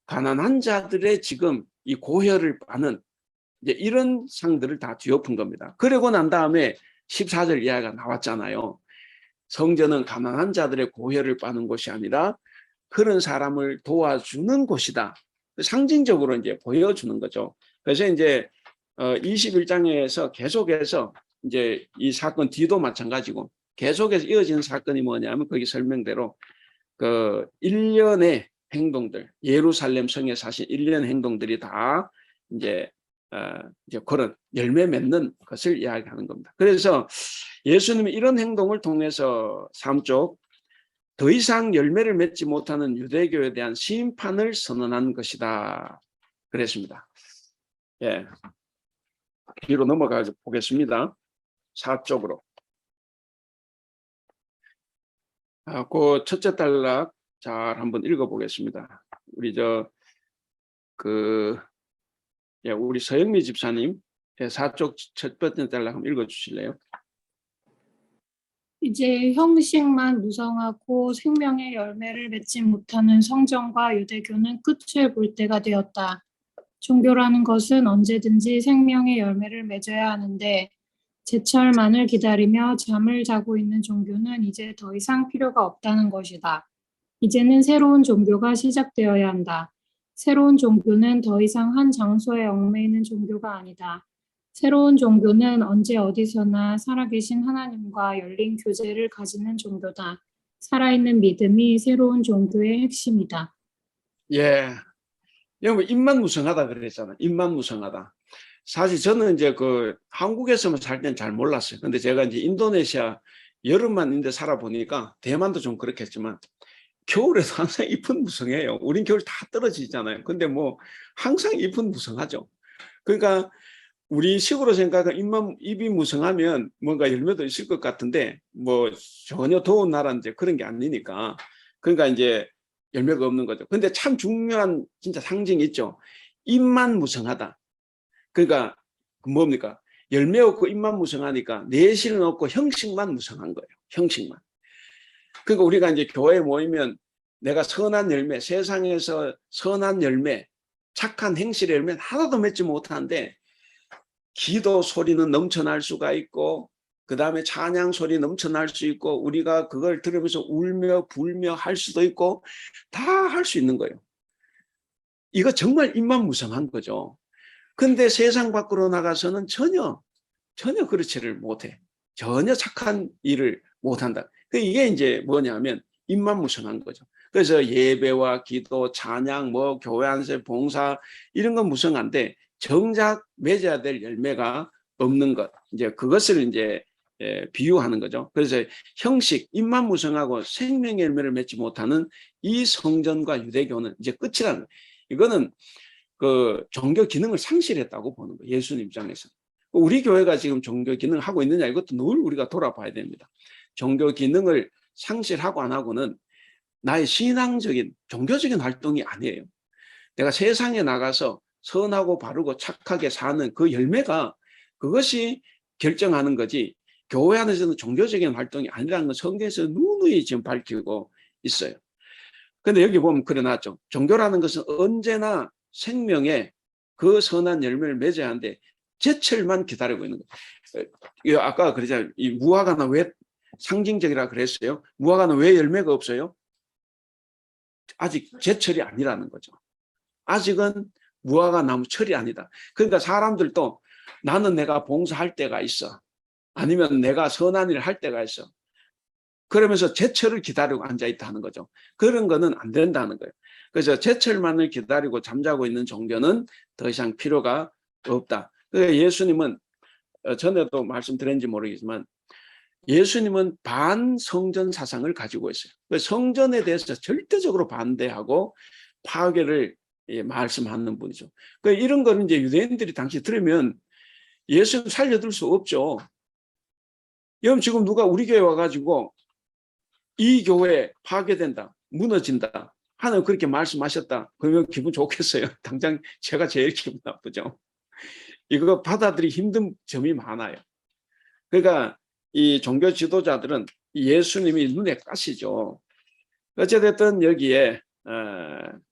가난한 자들의 지금 이 고혈을 빠는 이제 이런 상들을 다 뒤엎은 겁니다. 그러고 난 다음에 14절 이하가 나왔잖아요. 성전은 가난한 자들의 고혈을 빠는 곳이 아니라 그런 사람을 도와주는 곳이다. 상징적으로 이제 보여주는 거죠. 그래서 이제 21장에서 계속해서 이제 이 사건 뒤도 마찬가지고 계속해서 이어지는 사건이 뭐냐면 거기 설명대로 그 일련의 행동들, 예루살렘 성에 사신 일련의 행동들이 다 이제 그런 열매 맺는 것을 이야기하는 겁니다. 그래서 예수님이 이런 행동을 통해서 3쪽 더 이상 열매를 맺지 못하는 유대교에 대한 심판을 선언한 것이다. 그랬습니다. 예. 뒤로 넘어가 보겠습니다. 4쪽으로. 그 첫째 단락 잘 한번 읽어보겠습니다. 우리 우리 서영미 집사님 4쪽 첫 번째 단락 한번 읽어주실래요? 이제 형식만 무성하고 생명의 열매를 맺지 못하는 성전과 유대교는 끝을 볼 때가 되었다. 종교라는 것은 언제든지 생명의 열매를 맺어야 하는데 제철만을 기다리며 잠을 자고 있는 종교는 이제 더 이상 필요가 없다는 것이다. 이제는 새로운 종교가 시작되어야 한다. 새로운 종교는 더 이상 한 장소에 얽매이는 종교가 아니다. 새로운 종교는 언제 어디서나 살아계신 하나님과 열린 교제를 가지는 종교다. 살아있는 믿음이 새로운 종교의 핵심이다. 예. 여러분 입만 무성하다 그랬잖아요. 입만 무성하다. 사실 저는 이제 한국에서만 살 때는 잘 몰랐어요. 근데 제가 이제 인도네시아 여름만 있는데 살아보니까 대만도 좀 그렇겠지만 겨울에도 항상 잎은 무성해요. 우린 겨울 다 떨어지잖아요. 근데 뭐 항상 잎은 무성하죠. 그러니까 우리 식으로 생각하면 입이 무성하면 뭔가 열매도 있을 것 같은데 뭐 전혀 더운 나라인데 그런 게 아니니까 그러니까 이제 열매가 없는 거죠. 근데 참 중요한 진짜 상징이 있죠. 잎만 무성하다. 그러니까 뭡니까? 열매 없고 잎만 무성하니까 내실은 없고 형식만 무성한 거예요. 형식만. 그러니까 우리가 이제 교회에 모이면 내가 선한 열매, 세상에서 선한 열매, 착한 행실의 열매는 하나도 맺지 못하는데 기도 소리는 넘쳐날 수가 있고 그 다음에 찬양 소리 넘쳐날 수 있고 우리가 그걸 들으면서 울며 불며 할 수도 있고 다 할 수 있는 거예요. 이거 정말 입만 무성한 거죠. 근데 세상 밖으로 나가서는 전혀 그렇지를 못해. 전혀 착한 일을 못한다. 이게 이제 뭐냐면 입만 무성한 거죠. 그래서 예배와 기도, 찬양, 교회 안에서 봉사 이런 건 무성한데 정작 맺어야 될 열매가 없는 것. 이제 그것을 이제 비유하는 거죠. 그래서 형식, 입만 무성하고 생명의 열매를 맺지 못하는 이 성전과 유대교는 이제 끝이라는 거예요. 이거는 종교 기능을 상실했다고 보는 거예요. 예수님 입장에서. 우리 교회가 지금 종교 기능을 하고 있느냐 이것도 늘 우리가 돌아봐야 됩니다. 종교 기능을 상실하고 안 하고는 나의 신앙적인 종교적인 활동이 아니에요. 내가 세상에 나가서 선하고 바르고 착하게 사는 그 열매가 그것이 결정하는 거지 교회 안에서는 종교적인 활동이 아니라는 건 성경에서 누누이 지금 밝히고 있어요. 근데 여기 보면 그래 놨죠. 종교라는 것은 언제나 생명의 그 선한 열매를 맺어야 하는데 제철만 기다리고 있는 거예요. 아까 그러잖아요. 이 무화과는 왜 상징적이라 그랬어요? 무화과는 왜 열매가 없어요? 아직 제철이 아니라는 거죠. 아직은 무화과 나무 철이 아니다. 그러니까 사람들도 나는 내가 봉사할 때가 있어. 아니면 내가 선한 일을 할 때가 있어. 그러면서 제철을 기다리고 앉아있다 하는 거죠. 그런 거는 안 된다는 거예요. 그래서 제철만을 기다리고 잠자고 있는 종교는 더 이상 필요가 없다. 그래서 예수님은 전에도 말씀드렸는지 모르겠지만 예수님은 반성전 사상을 가지고 있어요. 성전에 대해서 절대적으로 반대하고 파괴를 말씀하는 분이죠. 이런 거는 이제 유대인들이 당시 들으면 예수님 살려둘 수 없죠. 여러분 지금 누가 우리 교회 와가지고 이 교회 파괴된다, 무너진다 하는 그렇게 말씀하셨다. 그러면 기분 좋겠어요. 당장 제가 제일 기분 나쁘죠. 이거 받아들이기 힘든 점이 많아요. 그러니까 이 종교 지도자들은 예수님이 눈에 까시죠. 어찌됐든 여기에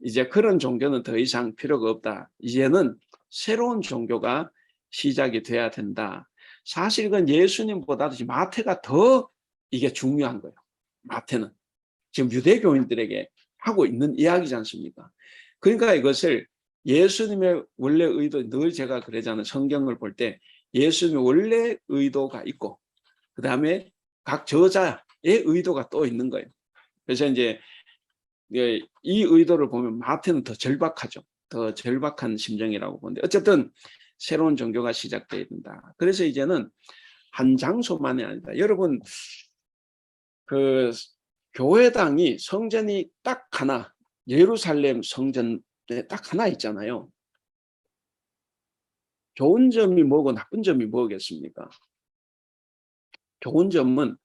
이제 그런 종교는 더 이상 필요가 없다. 이제는 새로운 종교가 시작이 돼야 된다. 사실 이건 예수님보다도 마태가 더 이게 중요한 거예요. 마태는 지금 유대교인들에게 하고 있는 이야기지 않습니까? 그러니까 이것을 예수님의 원래 의도, 늘 제가 그러잖아요. 성경을 볼 때 예수님의 원래 의도가 있고 그 다음에 각 저자의 의도가 또 있는 거예요. 그래서 이제 이 의도를 보면 마태는 더 절박하죠. 더 절박한 심정이라고 보는데 어쨌든 새로운 종교가 시작돼야 된다. 그래서 이제는 한 장소만이 아니다. 여러분 그 교회당이 성전이 딱 하나, 예루살렘 성전에 딱 하나 있잖아요. 좋은 점이 뭐고 나쁜 점이 뭐겠습니까? 좋은 점은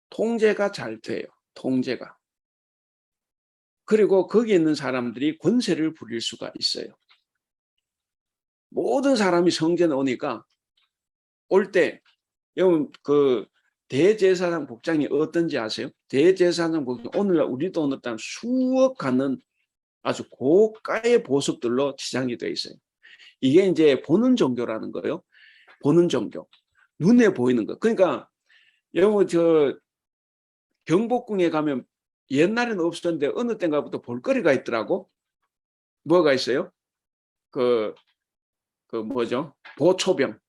통제가 잘 돼요. 통제가. 그리고 거기 있는 사람들이 권세를 부릴 수가 있어요. 모든 사람이 성전에 오니까 올 때 여러분 그 대제사장 복장이 어떤지 아세요? 대제사장 복장 오늘날 우리도 오늘날 수억 가는 아주 고가의 보석들로 치장이 되어 있어요. 이게 이제 보는 종교라는 거예요. 보는 종교. 눈에 보이는 거. 그러니까 여러분 저 경복궁에 가면 옛날에는 없었는데 어느 때인가부터 볼거리가 있더라고. 뭐가 있어요? 그 뭐죠? 보초병,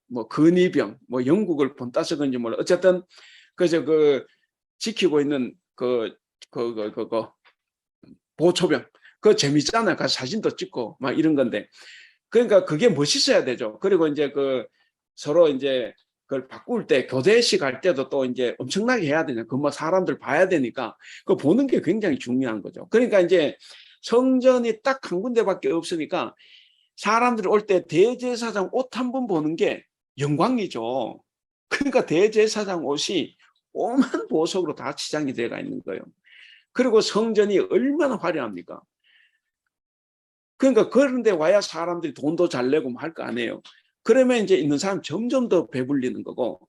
뭐 근위병, 뭐 영국을 본따서 건지 몰라. 어쨌든 그래서 그 지키고 있는 그 보초병. 그거 재밌잖아요. 가서 사진도 찍고 막 이런 건데. 그러니까 그게 멋있어야 되죠. 그리고 이제 그 서로 이제 그걸 바꿀 때 교대식 할 때도 또 이제 엄청나게 해야 되냐. 그 뭐 사람들 봐야 되니까 그 보는 게 굉장히 중요한 거죠. 그러니까 이제 성전이 딱 한 군데밖에 없으니까 사람들이 올 때 대제사장 옷 한 번 보는 게 영광이죠. 그러니까 대제사장 옷이 오만 보석으로 다 치장이 되어 있는 거예요. 그리고 성전이 얼마나 화려합니까? 그러니까 그런데 와야 사람들이 돈도 잘 내고 할 거 아니에요. 그러면 이제 있는 사람 점점 더 배불리는 거고.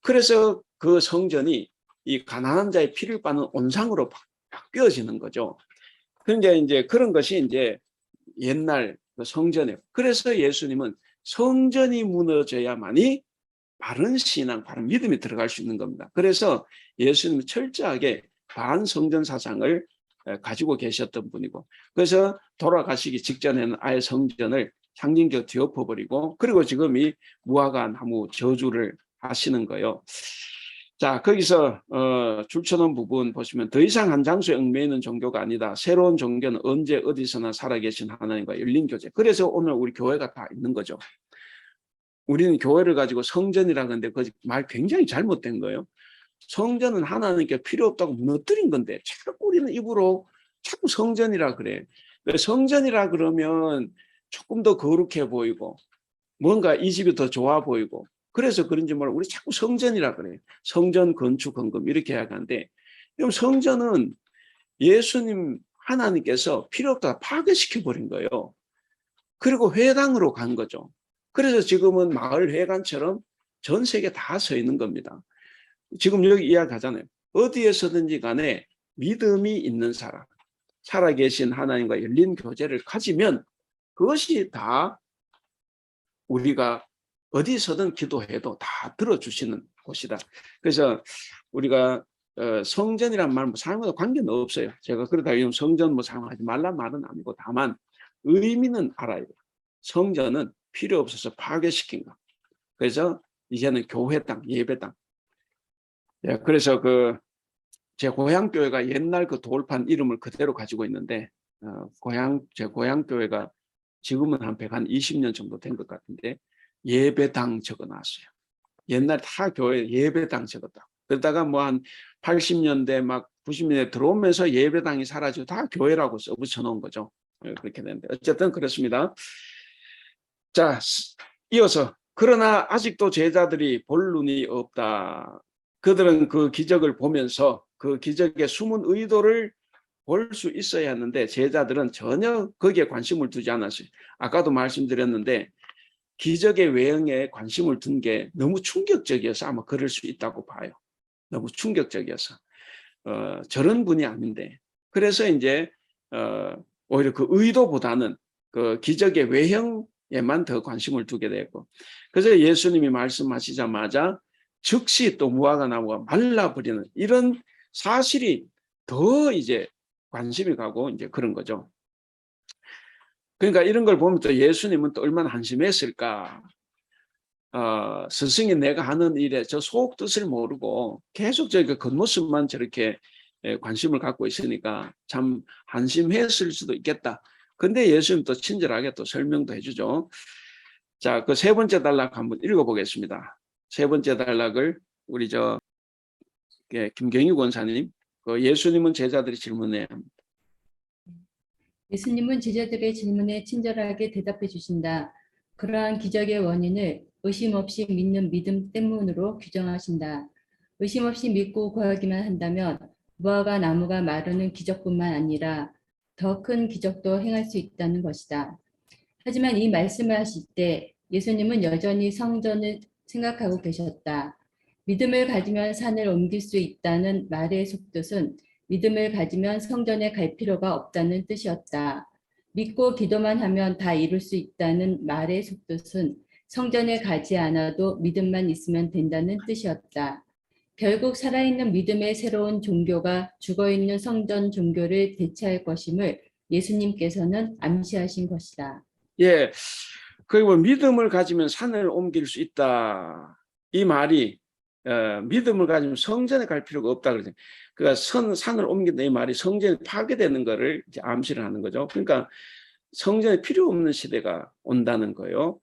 그래서 그 성전이 이 가난한 자의 피를 빠는 온상으로 바뀌어지는 거죠. 그러니까 이제 그런 것이 이제 옛날 성전이에요. 그래서 예수님은 성전이 무너져야만이 바른 신앙, 바른 믿음이 들어갈 수 있는 겁니다. 그래서 예수님은 철저하게 반성전 사상을 가지고 계셨던 분이고, 그래서 돌아가시기 직전에는 아예 성전을 상징적으로 뒤엎어버리고, 그리고 지금 이 무화과 나무 저주를 하시는 거예요. 자, 거기서 줄쳐놓은 부분 보시면 더 이상 한 장소에 얽매이는 종교가 아니다. 새로운 종교는 언제 어디서나 살아계신 하나님과 열린 교제. 그래서 오늘 우리 교회가 다 있는 거죠. 우리는 교회를 가지고 성전이라 하는데 그 말 굉장히 잘못된 거예요. 성전은 하나님께 필요 없다고 무너뜨린 건데 자꾸 우리는 입으로 자꾸 성전이라 그래. 성전이라 그러면 조금 더 거룩해 보이고 뭔가 이 집이 더 좋아 보이고 그래서 그런지 몰라 우리 자꾸 성전이라 그래. 성전 건축 헌금 이렇게 하는데 성전은 예수님 하나님께서 필요 없다고 파괴시켜 버린 거예요. 그리고 회당으로 간 거죠. 그래서 지금은 마을 회관처럼 전 세계 다 서 있는 겁니다. 지금 여기 이야기하잖아요. 어디에서든지 간에 믿음이 있는 사람, 살아계신 하나님과 열린 교제를 가지면 그것이 다 우리가 어디서든 기도해도 다 들어주시는 곳이다. 그래서 우리가 성전이란 말 사용과도 관계는 없어요. 제가 그러다 성전 사용하지 말란 말은 아니고 다만 의미는 알아야 돼요. 성전은 필요 없어서 파괴시킨 거. 그래서 이제는 교회당, 예배당. 예, 그래서 제 고향 교회가 옛날 그 돌판 이름을 그대로 가지고 있는데 제 고향 교회가 지금은 한 120년 정도 된 것 같은데 예배당 적어놨어요. 옛날 다 교회 예배당 적었다. 그러다가 뭐 한 80년대 막 90년대 들어오면서 예배당이 사라지고 다 교회라고 써붙여 놓은 거죠. 그렇게 되는데 어쨌든 그렇습니다. 자, 이어서 그러나 아직도 제자들이 볼 눈이 없다. 그들은 그 기적을 보면서 그 기적의 숨은 의도를 볼 수 있어야 하는데 제자들은 전혀 거기에 관심을 두지 않았어요. 아까도 말씀드렸는데 기적의 외형에 관심을 둔 게 너무 충격적이어서 아마 그럴 수 있다고 봐요. 너무 충격적이어서 저런 분이 아닌데 그래서 이제 오히려 그 의도보다는 그 기적의 외형에만 더 관심을 두게 되고 그래서 예수님이 말씀하시자마자 즉시 또 무화과 나무가 말라버리는 이런 사실이 더 이제 관심이 가고 이제 그런 거죠. 그러니까 이런 걸 보면 또 예수님은 또 얼마나 한심했을까. 스승이 내가 하는 일에 저 속 뜻을 모르고 계속 저희 그 겉모습만 저렇게 관심을 갖고 있으니까 참 한심했을 수도 있겠다. 근데 예수님 또 친절하게 또 설명도 해주죠. 자, 그 세 번째 단락 한번 읽어보겠습니다. 세 번째 단락을 우리 김경희 권사님, 예수님은 제자들이 질문해야 합니다. 예수님은 제자들의 질문에 친절하게 대답해 주신다. 그러한 기적의 원인을 의심 없이 믿는 믿음 때문으로 규정하신다. 의심 없이 믿고 구하기만 한다면 무화과 나무가 마르는 기적뿐만 아니라 더 큰 기적도 행할 수 있다는 것이다. 하지만 이 말씀을 하실 때 예수님은 여전히 성전을 생각하고 계셨다. 믿음을 가지면 산을 옮길 수 있다는 말의 속뜻은 믿음을 가지면 성전에 갈 필요가 없다는 뜻이었다. 믿고 기도만 하면 다 이룰 수 있다는 말의 속뜻은 성전에 가지 않아도 믿음만 있으면 된다는 뜻이었다. 결국 살아있는 믿음의 새로운 종교가 죽어있는 성전 종교를 대체할 것임을 예수님께서는 암시하신 것이다. 예, 그리고 믿음을 가지면 산을 옮길 수 있다. 이 말이 믿음을 가지면 성전에 갈 필요가 없다 그러죠. 그러니까 산을 옮긴다 이 말이 성전이 파괴되는 것을 이제 암시를 하는 거죠. 그러니까 성전에 필요 없는 시대가 온다는 거예요.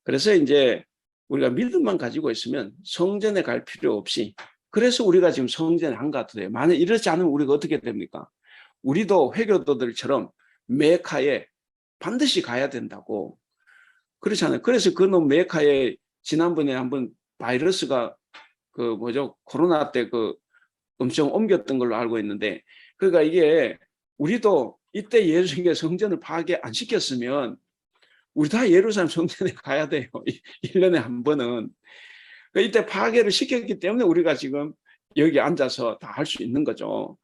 그래서 이제 우리가 믿음만 가지고 있으면 성전에 갈 필요 없이 그래서 우리가 지금 성전에 안 가도 돼요. 만약 이렇지 않으면 우리가 어떻게 됩니까? 우리도 회교도들처럼 메카에 반드시 가야 된다고. 그렇잖아요. 그래서 그놈 메카에 지난번에 한번 바이러스가 코로나 때 엄청 옮겼던 걸로 알고 있는데 그러니까 이게 우리도 이때 예수님의 성전을 파괴 안 시켰으면 우리 다 예루살렘 성전에 가야 돼요. 1년에 한 번은. 이때 파괴를 시켰기 때문에 우리가 지금 여기 앉아서 다 할 수 있는 거죠.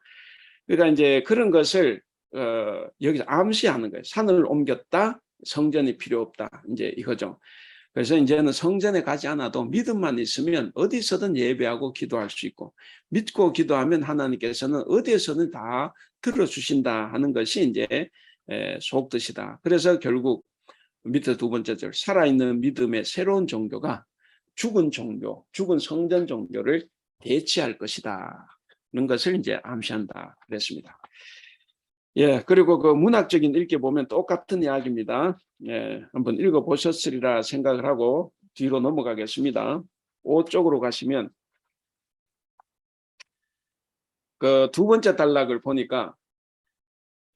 그러니까 이제 그런 것을 여기서 암시하는 거예요. 산을 옮겼다, 성전이 필요 없다. 이제 이거죠. 그래서 이제는 성전에 가지 않아도 믿음만 있으면 어디서든 예배하고 기도할 수 있고 믿고 기도하면 하나님께서는 어디에서든 다 들어주신다 하는 것이 이제 속뜻이다. 그래서 결국 밑에 두 번째 절 살아있는 믿음의 새로운 종교가 죽은 종교, 죽은 성전 종교를 대체할 것이다. 그런 것을 이제 암시한다 그랬습니다. 예, 그리고 그 문학적인 읽기 보면 똑같은 이야기입니다. 예, 한번 읽어보셨으리라 생각을 하고 뒤로 넘어가겠습니다. 5쪽으로 가시면 그 두 번째 단락을 보니까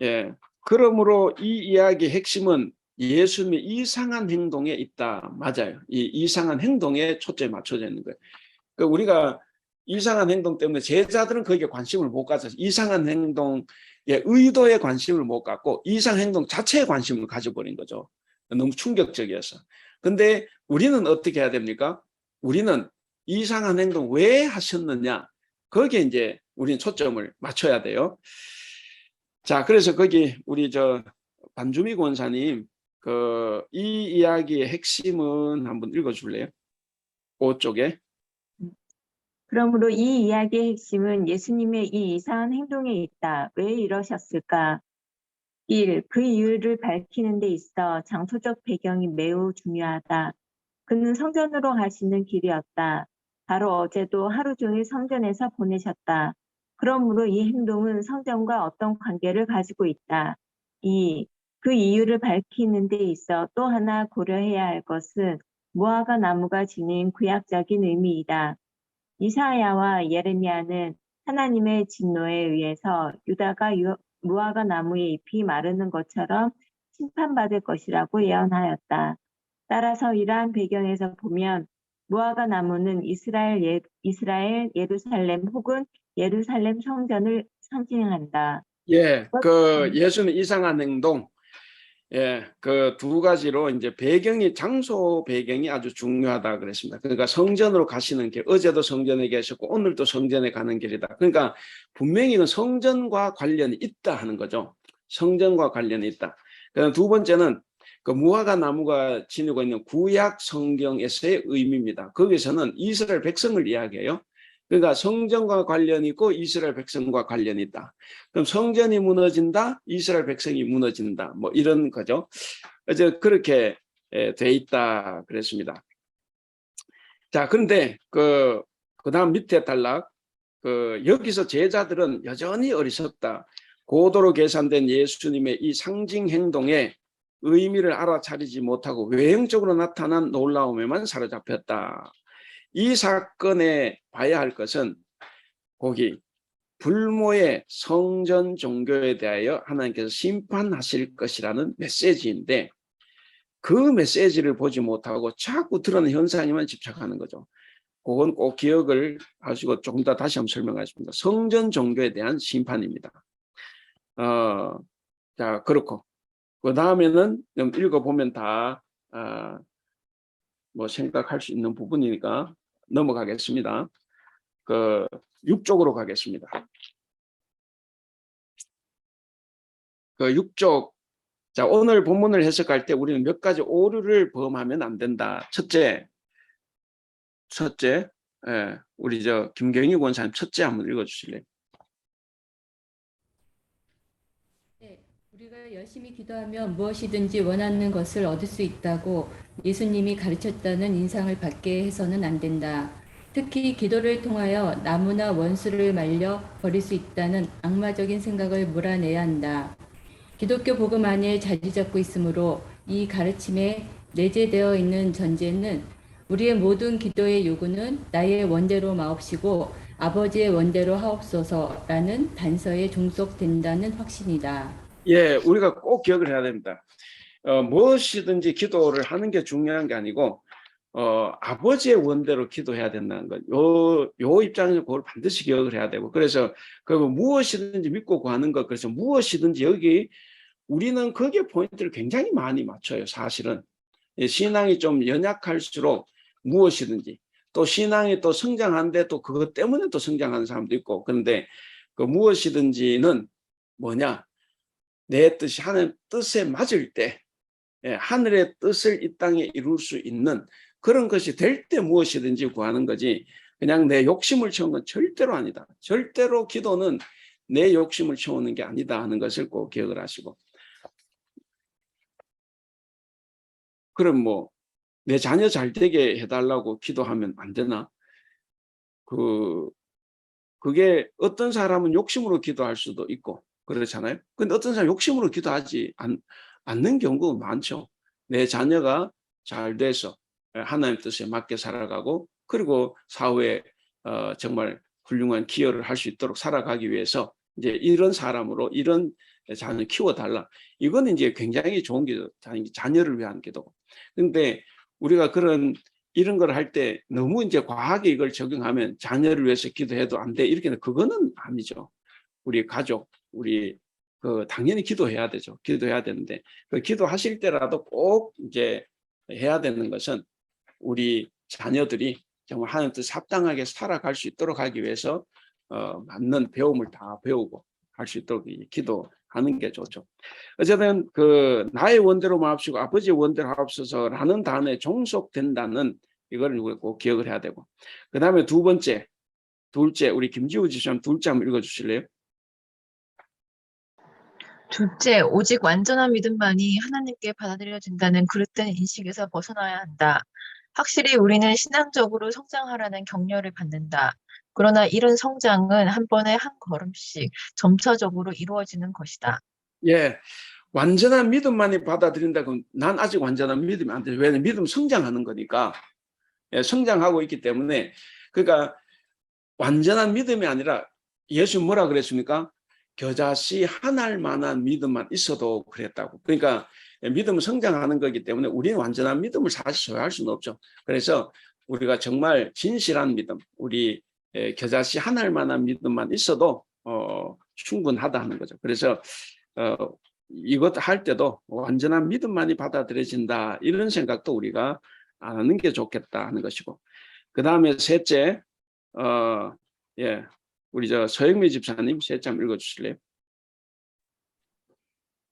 예, 그러므로 이 이야기의 핵심은 예수님의 이상한 행동에 있다. 맞아요. 이 이상한 행동에 초점이 맞춰져 있는 거예요. 그러니까 우리가 이상한 행동 때문에 제자들은 거기에 관심을 못 가져서 이상한 행동의 의도에 관심을 못 갖고 이상한 행동 자체에 관심을 가져버린 거죠. 너무 충격적이어서. 근데 우리는 어떻게 해야 됩니까? 우리는 이상한 행동 왜 하셨느냐? 거기에 이제 우리는 초점을 맞춰야 돼요. 자, 그래서 거기 우리 반주미 권사님 이 이야기의 핵심은 한번 읽어줄래요? 5쪽에. 그러므로 이 이야기의 핵심은 예수님의 이 이상한 행동에 있다. 왜 이러셨을까? 1. 그 이유를 밝히는 데 있어 장소적 배경이 매우 중요하다. 그는 성전으로 가시는 길이었다. 바로 어제도 하루 종일 성전에서 보내셨다. 그러므로 이 행동은 성전과 어떤 관계를 가지고 있다. 2. 그 이유를 밝히는 데 있어 또 하나 고려해야 할 것은 무화과 나무가 지닌 구약적인 의미이다. 이사야와 예레미야는 하나님의 진노에 의해서 유다가 무화과 나무의 잎이 마르는 것처럼 심판받을 것이라고 예언하였다. 따라서 이러한 배경에서 보면 무화과 나무는 이스라엘 예루살렘 혹은 예루살렘 성전을 상징한다. 예, 예수는 이상한 행동. 예, 그 두 가지로 이제 장소 배경이 아주 중요하다 그랬습니다. 그러니까 성전으로 가시는 길, 어제도 성전에 계셨고 오늘도 성전에 가는 길이다. 그러니까 분명히 이건 성전과 관련이 있다 하는 거죠. 성전과 관련이 있다. 그다음 두 번째는 그 무화과 나무가 지니고 있는 구약 성경에서의 의미입니다. 거기서는 이스라엘 백성을 이야기해요. 그러니까 성전과 관련이 있고 이스라엘 백성과 관련이 있다. 그럼 성전이 무너진다, 이스라엘 백성이 무너진다, 뭐 이런 거죠. 이제 그렇게 돼 있다 그랬습니다. 자, 그런데 그다음 밑에 단락 여기서 제자들은 여전히 어리석다. 고도로 계산된 예수님의 이 상징 행동에 의미를 알아차리지 못하고 외형적으로 나타난 놀라움에만 사로잡혔다. 이 사건에 봐야 할 것은 거기 불모의 성전 종교에 대하여 하나님께서 심판하실 것이라는 메시지인데 그 메시지를 보지 못하고 자꾸 드러나는 현상에만 집착하는 거죠. 그건 꼭 기억을 하시고 조금 더 다시 한번 설명하겠습니다. 성전 종교에 대한 심판입니다. 자, 그렇고 그 다음에는 좀 읽어보면 다 뭐 생각할 수 있는 부분이니까 넘어가겠습니다. 6쪽으로 가겠습니다. 6쪽. 자, 오늘 본문을 해석할 때 우리는 몇 가지 오류를 범하면 안 된다. 첫째, 우리 김경희 권사님 첫째 한번 읽어주실래요? 네, 우리가 열심히 기도하면 무엇이든지 원하는 것을 얻을 수 있다고 예수님이 가르쳤다는 인상을 받게 해서는 안 된다. 특히 기도를 통하여 나무나 원수를 말려 버릴 수 있다는 악마적인 생각을 몰아내야 한다. 기독교 복음 안에 자리 잡고 있으므로 이 가르침에 내재되어 있는 전제는 우리의 모든 기도의 요구는 나의 원대로 마옵시고 아버지의 원대로 하옵소서라는 단서에 종속된다는 확신이다. 예, 우리가 꼭 기억을 해야 됩니다. 무엇이든지 기도를 하는 게 중요한 게 아니고 아버지의 원대로 기도해야 된다는 것. 요 입장에서 그걸 반드시 기억을 해야 되고 그래서 무엇이든지 믿고 구하는 것. 그래서 무엇이든지 여기 우리는 거기에 포인트를 굉장히 많이 맞춰요. 사실은 신앙이 좀 연약할수록 무엇이든지 또 신앙이 또 성장하는데 또 그것 때문에 또 성장하는 사람도 있고 그런데 그 무엇이든지는 뭐냐? 내 뜻이 하나님 뜻에 맞을 때 하늘의 뜻을 이 땅에 이룰 수 있는 그런 것이 될 때 무엇이든지 구하는 거지 그냥 내 욕심을 채우는 건 절대로 아니다. 절대로 기도는 내 욕심을 채우는 게 아니다 하는 것을 꼭 기억을 하시고 그럼 뭐 내 자녀 잘 되게 해달라고 기도하면 안 되나? 그게 어떤 사람은 욕심으로 기도할 수도 있고 그렇잖아요. 근데 어떤 사람은 욕심으로 기도하지 않는 경우가 많죠. 내 자녀가 잘 돼서 하나님 뜻에 맞게 살아가고 그리고 사회에 정말 훌륭한 기여를 할 수 있도록 살아가기 위해서 이제 이런 사람으로 이런 자녀 키워달라. 이건 이제 굉장히 좋은 기도, 자녀를 위한 기도. 근데 우리가 이런 걸 할 때 너무 이제 과하게 이걸 적용하면 자녀를 위해서 기도해도 안 돼. 이렇게는 그거는 아니죠. 우리 가족, 우리 당연히 기도해야 되죠. 기도해야 되는데 기도하실 때라도 꼭 이제 해야 되는 것은 우리 자녀들이 정말 하나님 뜻 합당하게 살아갈 수 있도록 하기 위해서 맞는 배움을 다 배우고 할 수 있도록 기도해야 하는 게 좋죠. 어쨌든 그 나의 원대로 마옵시고 아버지의 원대로 하옵소서라는 단어에 종속된다는 이거를 꼭 기억을 해야 되고, 그 다음에 둘째 우리 김지우 지사님 둘째 한번 읽어주실래요? 둘째, 오직 완전한 믿음만이 하나님께 받아들여진다는 그릇된 인식에서 벗어나야 한다. 확실히 우리는 신앙적으로 성장하라는 격려를 받는다. 그러나 이런 성장은 한 번에 한 걸음씩 점차적으로 이루어지는 것이다. 예, 완전한 믿음만이 받아들인다. 그럼 난 아직 완전한 믿음이 안 돼. 왜냐면 믿음 성장하는 거니까. 예, 성장하고 있기 때문에. 그러니까 완전한 믿음이 아니라 예수 뭐라 그랬습니까? 겨자씨 한 알만한 믿음만 있어도 그랬다고. 그러니까 믿음은 성장하는 거기 때문에 우리는 완전한 믿음을 사실 소유할 수는 없죠. 그래서 우리가 정말 진실한 믿음, 우리 겨자씨 한 알만한 믿음만 있어도 충분하다 하는 거죠. 그래서 이것 할 때도 완전한 믿음만이 받아들여진다 이런 생각도 우리가 안 하는 게 좋겠다 하는 것이고, 그 다음에 셋째, 예, 우리 서영미 집사님 셋째 한번 읽어주실래요?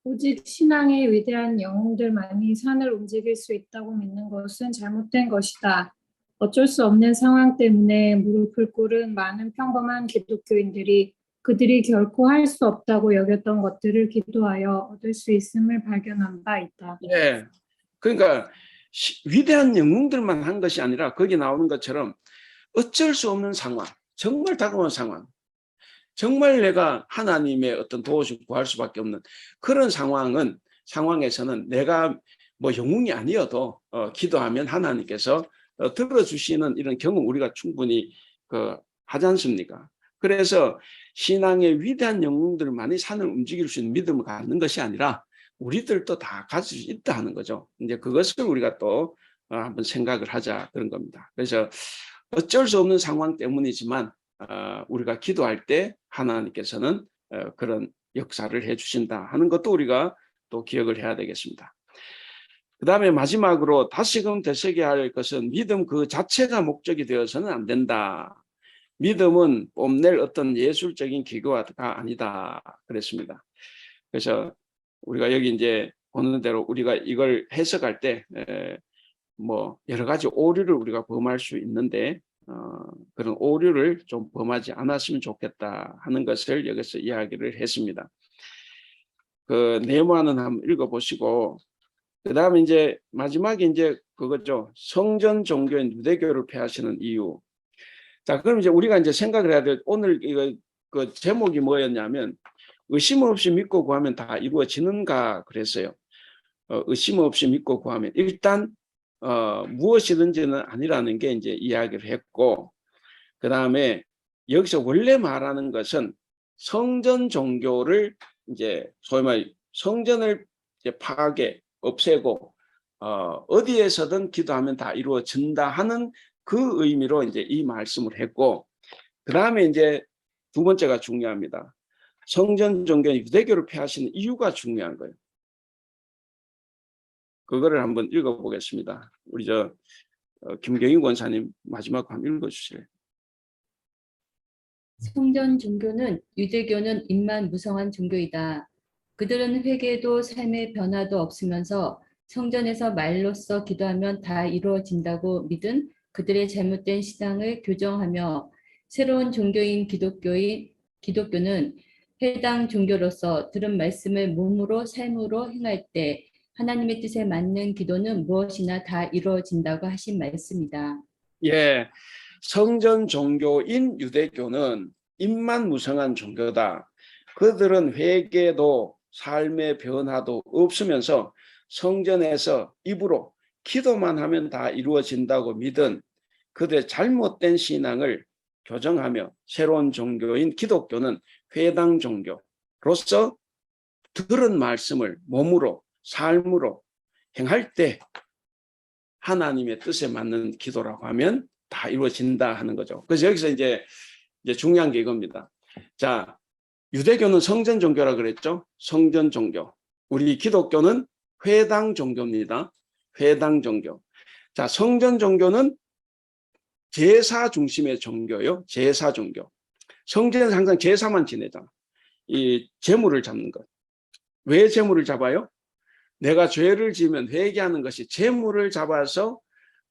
오직 신앙의 위대한 영웅들만이 산을 움직일 수 있다고 믿는 것은 잘못된 것이다. 어쩔 수 없는 상황 때문에 무릎을 꿇은 많은 평범한 기독교인들이 그들이 결코 할 수 없다고 여겼던 것들을 기도하여 얻을 수 있음을 발견한 바 있다. 예, 그러니까 위대한 영웅들만 한 것이 아니라 거기 나오는 것처럼 어쩔 수 없는 상황, 정말 다가온 상황, 정말 내가 하나님의 어떤 도우심을 구할 수밖에 없는 그런 상황에서는 내가 뭐 영웅이 아니어도 기도하면 하나님께서 들어주시는 이런 경험 우리가 충분히 하지 않습니까? 그래서 신앙의 위대한 영웅들만이 산을 움직일 수 있는 믿음을 갖는 것이 아니라 우리들도 다 가질 수 있다 하는 거죠. 이제 그것을 우리가 또 한번 생각을 하자 그런 겁니다. 그래서 어쩔 수 없는 상황 때문이지만 우리가 기도할 때 하나님께서는 그런 역사를 해주신다 하는 것도 우리가 또 기억을 해야 되겠습니다. 그 다음에 마지막으로 다시금 되새겨야 할 것은 믿음 그 자체가 목적이 되어서는 안 된다. 믿음은 뽐낼 어떤 예술적인 기구가 아니다 그랬습니다. 그래서 우리가 여기 이제 보는 대로 우리가 이걸 해석할 때 뭐 여러 가지 오류를 우리가 범할 수 있는데 그런 오류를 좀 범하지 않았으면 좋겠다 하는 것을 여기서 이야기를 했습니다. 그 네모안은 한번 읽어보시고, 그 다음에 이제 마지막에 이제 그거죠. 성전 종교인 유대교를 폐하시는 이유. 자, 그럼 이제 우리가 이제 생각을 해야 돼. 오늘 이거 그 제목이 뭐였냐면 의심 없이 믿고 구하면 다 이루어지는가 그랬어요. 의심 없이 믿고 구하면 일단 무엇이든지는 아니라는 게 이제 이야기를 했고, 그 다음에 여기서 원래 말하는 것은 성전 종교를 이제 소위 말 성전을 이제 파괴 없애고 어디에서든 기도하면 다 이루어진다 하는 그 의미로 이제 이 말씀을 했고, 그 다음에 이제 두 번째가 중요합니다. 성전 종교는 유대교를 폐하시는 이유가 중요한 거예요. 그거를 한번 읽어보겠습니다. 우리 김경희 권사님 마지막 한번 읽어주실래요? 성전 종교는 유대교는 입만 무성한 종교이다. 그들은 회개도 삶의 변화도 없으면서 성전에서 말로써 기도하면 다 이루어진다고 믿은 그들의 잘못된 신앙을 교정하며 새로운 종교인 기독교는 해당 종교로서 들은 말씀을 몸으로 삶으로 행할 때 하나님의 뜻에 맞는 기도는 무엇이나 다 이루어진다고 하신 말씀이다. 예, 성전 종교인 유대교는 입만 무성한 종교다. 그들은 회개도 삶의 변화도 없으면서 성전에서 입으로 기도만 하면 다 이루어진다고 믿은 그들의 잘못된 신앙을 교정하며 새로운 종교인 기독교는 회당 종교로서 들은 말씀을 몸으로 삶으로 행할 때 하나님의 뜻에 맞는 기도라고 하면 다 이루어진다 하는 거죠. 그래서 여기서 이제 중요한 게 이겁니다. 자, 유대교는 성전 종교라 그랬죠. 성전 종교. 우리 기독교는 회당 종교입니다. 회당 종교. 자, 성전 종교는 제사 중심의 종교요. 제사 종교. 성전에서 항상 제사만 지내잖아. 이 제물을 잡는 것. 왜 재물을 잡아요? 내가 죄를 지으면 회개하는 것이 재물을 잡아서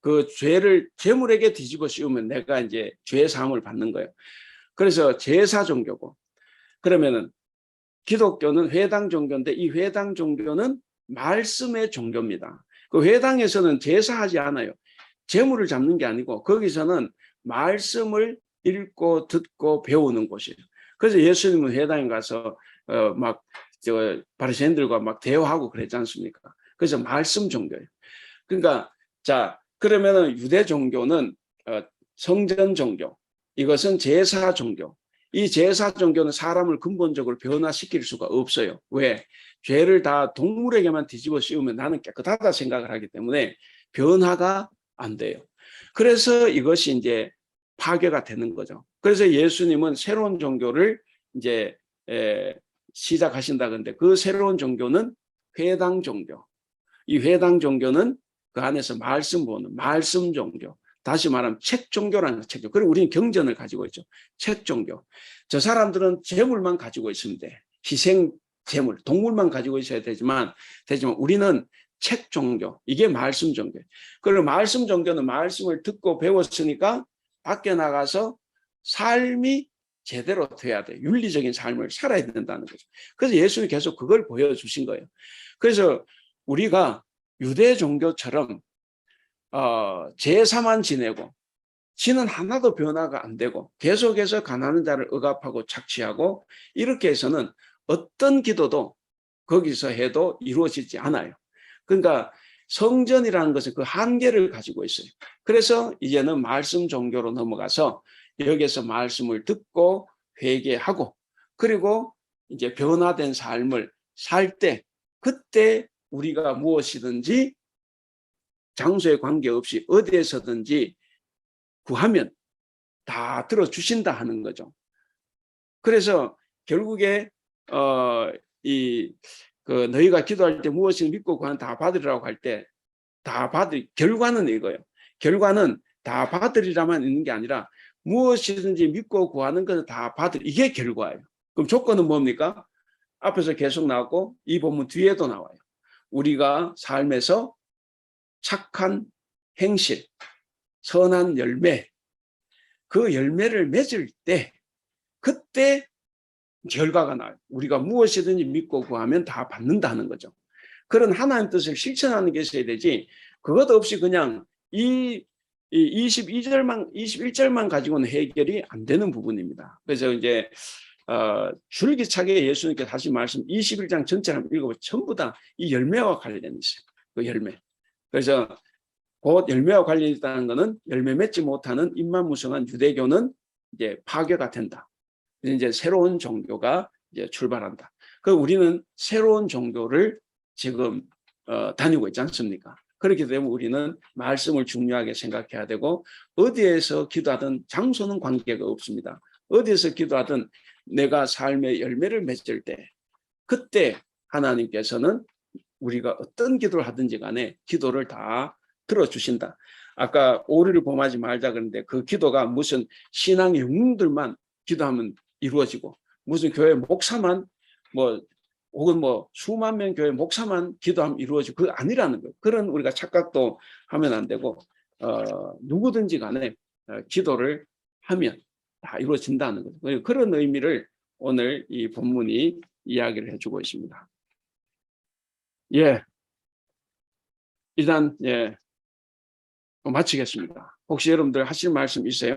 그 죄를 재물에게 뒤집어 씌우면 내가 이제 죄 사함을 받는 거예요. 그래서 제사 종교고, 그러면은 기독교는 회당 종교인데 이 회당 종교는 말씀의 종교입니다. 그 회당에서는 제사하지 않아요. 재물을 잡는 게 아니고 거기서는 말씀을 읽고 듣고 배우는 곳이에요. 그래서 예수님은 회당에 가서 막 바리새인들과 막 대화하고 그랬지 않습니까? 그래서 말씀 종교예요. 그러니까 자, 그러면은 유대 종교는 성전 종교, 이것은 제사 종교. 이 제사 종교는 사람을 근본적으로 변화시킬 수가 없어요. 왜? 죄를 다 동물에게만 뒤집어 씌우면 나는 깨끗하다 생각을 하기 때문에 변화가 안 돼요. 그래서 이것이 이제 파괴가 되는 거죠. 그래서 예수님은 새로운 종교를 이제 시작하신다 그런데 그 새로운 종교는 회당 종교. 이 회당 종교는 그 안에서 말씀 보는 말씀 종교. 다시 말하면 책 종교라는 책 종교. 그리고 우리는 경전을 가지고 있죠. 책 종교. 저 사람들은 재물만 가지고 있으면 돼. 희생 재물, 동물만 가지고 있어야 되지만 우리는 책 종교. 이게 말씀 종교. 그리고 말씀 종교는 말씀을 듣고 배웠으니까 밖에 나가서 삶이 제대로 돼야 돼. 윤리적인 삶을 살아야 된다는 거죠. 그래서 예수님이 계속 그걸 보여주신 거예요. 그래서 우리가 유대 종교처럼 제사만 지내고 지는 하나도 변화가 안 되고 계속해서 가난한 자를 억압하고 착취하고 이렇게 해서는 어떤 기도도 거기서 해도 이루어지지 않아요. 그러니까 성전이라는 것은 그 한계를 가지고 있어요. 그래서 이제는 말씀 종교로 넘어가서 여기에서 말씀을 듣고 회개하고 그리고 이제 변화된 삶을 살 때 그때 우리가 무엇이든지 장소에 관계없이 어디에서든지 구하면 다 들어주신다 하는 거죠. 그래서 결국에 너희가 기도할 때 무엇을 믿고 구하는 다 받으리라고 할 때 다 받을 결과는 이거예요. 결과는 다 받으리라만 있는 게 아니라 무엇이든지 믿고 구하는 것은 다 받을 이게 결과예요. 그럼 조건은 뭡니까? 앞에서 계속 나왔고 이 본문 뒤에도 나와요. 우리가 삶에서 착한 행실, 선한 열매, 그 열매를 맺을 때 그때 결과가 나요. 우리가 무엇이든지 믿고 구하면 다 받는다는 거죠. 그런 하나님 뜻을 실천하는 게 있어야 되지 그것 없이 그냥 이 21절만 가지고는 해결이 안 되는 부분입니다. 그래서 이제 줄기차게 예수님께 다시 말씀 21장 전체를 한번 읽어보면 전부 다 이 열매와 관련이 있어요. 그 열매. 그래서 곧 열매와 관련이 있다는 것은 열매 맺지 못하는 입만무성한 유대교는 이제 파괴가 된다. 이제 새로운 종교가 이제 출발한다. 그 우리는 새로운 종교를 지금 다니고 있지 않습니까? 그렇기 때문에 우리는 말씀을 중요하게 생각해야 되고 어디에서 기도하든 장소는 관계가 없습니다. 어디에서 기도하든 내가 삶의 열매를 맺을 때 그때 하나님께서는 우리가 어떤 기도를 하든지 간에 기도를 다 들어주신다. 아까 오류를 범하지 말자 그랬는데 그 기도가 무슨 신앙의 영웅들만 기도하면 이루어지고 무슨 교회 목사만 혹은 수만 명 교회 목사만 기도하면 이루어지고 그거 아니라는 거예요. 그런 우리가 착각도 하면 안 되고 누구든지 간에 기도를 하면 다 이루어진다는 거죠. 그런 의미를 오늘 이 본문이 이야기를 해주고 있습니다. 예, 일단 마치겠습니다. 혹시 여러분들 하실 말씀 있어요?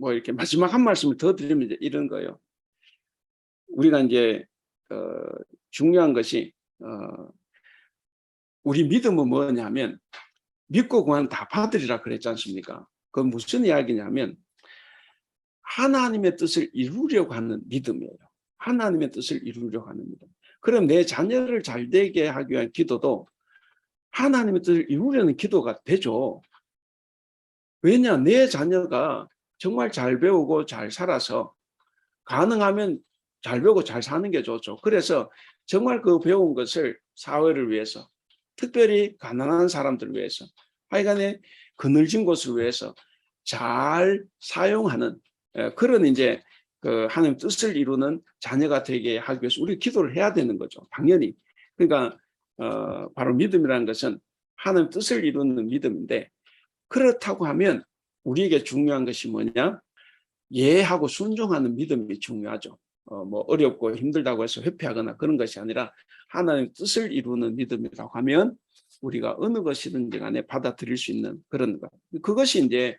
이렇게 마지막 한 말씀을 더 드리면 이제 이런 거예요. 우리가 이제 중요한 것이 우리 믿음은 뭐냐면 믿고 구하면 다 받으리라 그랬지 않습니까? 그건 무슨 이야기냐면 하나님의 뜻을 이루려고 하는 믿음이에요. 하나님의 뜻을 이루려고 하는 믿음. 그럼 내 자녀를 잘 되게 하기 위한 기도도 하나님의 뜻을 이루려는 기도가 되죠. 왜냐? 내 자녀가 정말 잘 배우고 잘 살아서 가능하면 잘 배우고 잘 사는 게 좋죠. 그래서 정말 그 배운 것을 사회를 위해서 특별히 가난한 사람들을 위해서 하여간에 그늘진 곳을 위해서 잘 사용하는 그런 이제 그 하나님 뜻을 이루는 자녀가 되게 하기 위해서 우리 기도를 해야 되는 거죠. 당연히. 그러니까 바로 믿음이라는 것은 하나님 뜻을 이루는 믿음인데, 그렇다고 하면 우리에게 중요한 것이 뭐냐? 예하고 순종하는 믿음이 중요하죠. 뭐 어렵고 힘들다고 해서 회피하거나 그런 것이 아니라 하나님 뜻을 이루는 믿음이라고 하면 우리가 어느 것이든지 간에 받아들일 수 있는 그런 것. 그것이 이제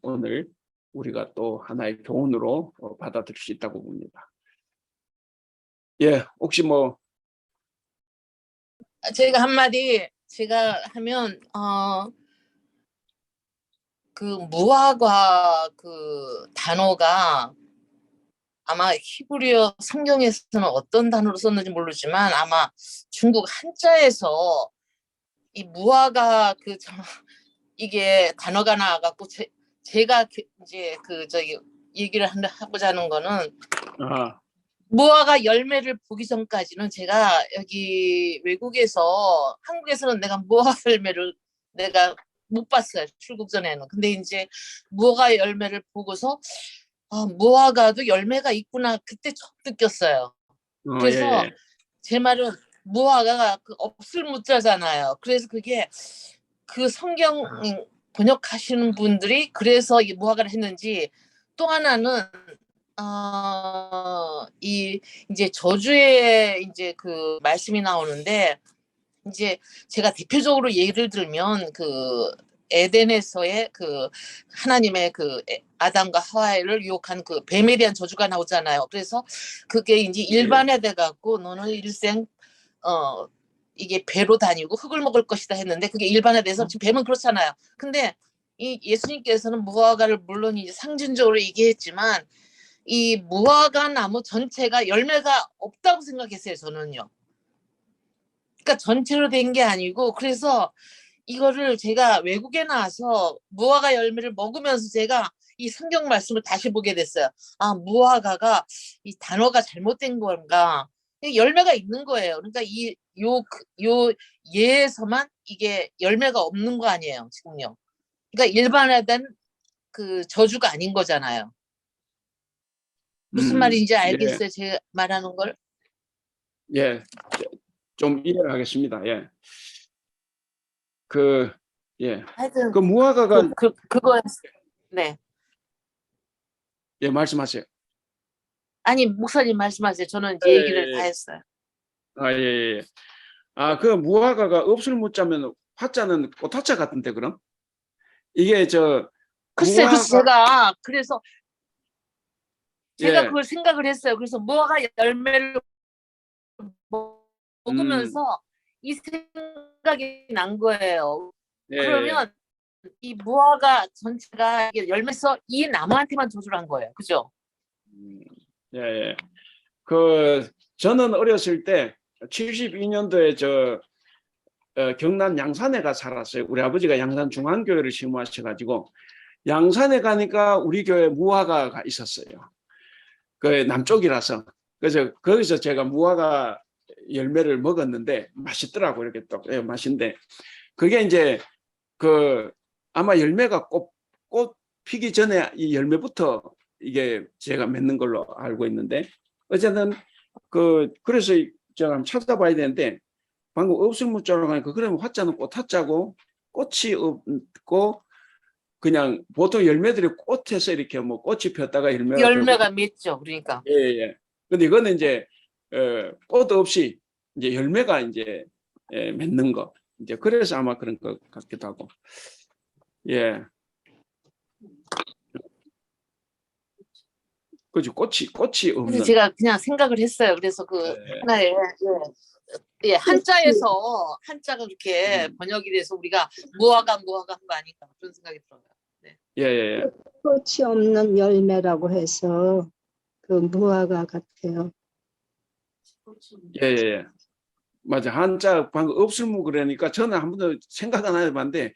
오늘 우리가 또 하나의 교훈으로 받아들일 수 있다고 봅니다. 예, 혹시 뭐 제가 한마디 제가 하면 그 무화과 그 단어가 아마 히브리어 성경에서는 어떤 단어로 썼는지 모르지만 아마 중국 한자에서 이 무화과 이게 단어가 나와갖고 제가 이제 저기 얘기를 하고자 하는 거는 무화과 열매를 보기 전까지는 제가 여기 외국에서 한국에서는 내가 무화과 열매를 내가 못 봤어요. 출국 전에는. 근데 이제 무화과 열매를 보고서 무화과도 열매가 있구나 그때 처음 느꼈어요. 그래서 제 말은 무화과가 그 없을 무자잖아요. 그래서 그게 그 성경 번역하시는 분들이 그래서 이 무화과를 했는지, 또 하나는 이제 저주의 이제 그 말씀이 나오는데, 이제 제가 대표적으로 예를 들면 그 에덴에서의 그 하나님의 그 아담과 하와를 유혹한 그 뱀에 대한 저주가 나오잖아요. 그래서 그게 이제 일반화돼 갖고 너는 일생 이게 배로 다니고 흙을 먹을 것이다 했는데, 그게 일반화돼서 지금 뱀은 그렇잖아요. 근데 이 예수님께서는 무화과를 물론 이제 상징적으로 얘기했지만 이 무화과 나무 전체가 열매가 없다고 생각했어요, 저는요. 그러니까 전체로 된 게 아니고, 그래서 이거를 제가 외국에 나와서 무화과 열매를 먹으면서 제가 이 성경 말씀을 다시 보게 됐어요. 무화과가 이 단어가 잘못된 건가? 열매가 있는 거예요. 그러니까 요 예에서만 이게 열매가 없는 거 아니에요, 지금요. 그러니까 일반화된 그 저주가 아닌 거잖아요. 무슨 말인지 알겠어요, 제가 말하는 걸? 예, 좀 이해를 하겠습니다. 예. 하여튼 그 무화과가 그거였어요. 네. 예, 말씀하세요. 아니, 목사님 말씀하세요. 저는 이제 얘기를 다 했어요. 예. 그 무화과가 없을 무자면 화자는 꽃화자 같은데, 그럼? 이게 글쎄요, 무화과 그래서 제가 그걸 생각을 했어요. 그래서 무화과 열매를 먹으면서 이 생각이 난 거예요. 그러면 이 무화과 전체가 열매서 이 나무한테만 저주를 한 거예요. 그죠? 예. 저는 어렸을 때 72년도에 경남 양산에 가 살았어요. 우리 아버지가 양산 중앙교회를 심호하셔가지고 양산에 가니까 우리 교회 무화과가 있었어요. 그 남쪽이라서. 그래서 거기서 제가 무화과 열매를 먹었는데 맛있더라고요. 이렇게 또 맛인데, 그게 이제 아마 열매가 꽃 피기 전에 이 열매부터 이게 제가 맺는 걸로 알고 있는데, 어쨌든 그래서 제가 한번 찾아봐야 되는데, 방금 없을무자로 가니까 그러면 화자는 꽃화자고 꽃이 없고 그냥 보통 열매들이 꽃에서 이렇게 뭐 꽃이 폈다가 열매가 맺죠. 그러니까. 예. 근데 이거는 이제 꽃 없이 이제 열매가 이제 맺는 거. 이제 그래서 아마 그런 것 같기도 하고. 예. 그죠. 꽃이 없는. 그래서 제가 그냥 생각을 했어요. 그래서 하나의 한자가 그렇게 번역이 돼서 우리가 무화과 한 거 아닌가 그런 생각이 들어요. 네. 예. 꽃이 없는 열매라고 해서 그 무화과 같아요. 예. 맞아. 한자 방금 없을무 그러니까 저는 한 번도 생각 안 해봤는데,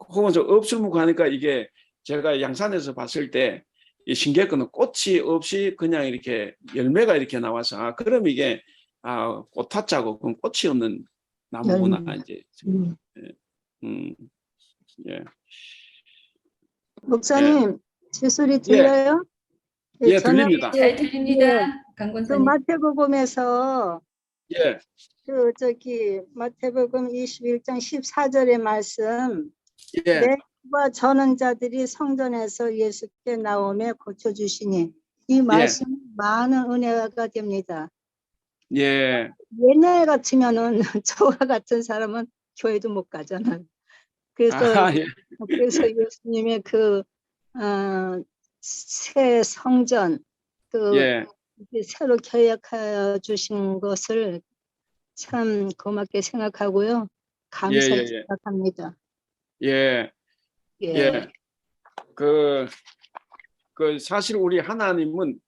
혹은 없을무 하니까 이게 제가 양산에서 봤을 때 이 신기했거든요. 꽃이 없이 그냥 이렇게 열매가 이렇게 나와서 그럼 이게 꽃화자고 그럼 꽃이 없는 나무구나. 이제. 예. 목사님, 제 소리 들려요? 예, 저는 들립니다. 잘 들립니다. 그 강권사님. 마태복음에서 예, 마태복음 21장 14절의 말씀, 예. 내가 전한 자들이 성전에서 예수께 나오며 고쳐주시니, 이 말씀 많은 은혜가 됩니다. 예. 옛날 같으면은 저와 같은 사람은 교회도 못 가잖아요. 그래서 예. 예수님의 새 성전, 예. 새로 계약하여 주신 것을 참 고맙게 생각하고요. 감사히 예. 생각합니다. 예. 예. 예. 사실 우리 하나님은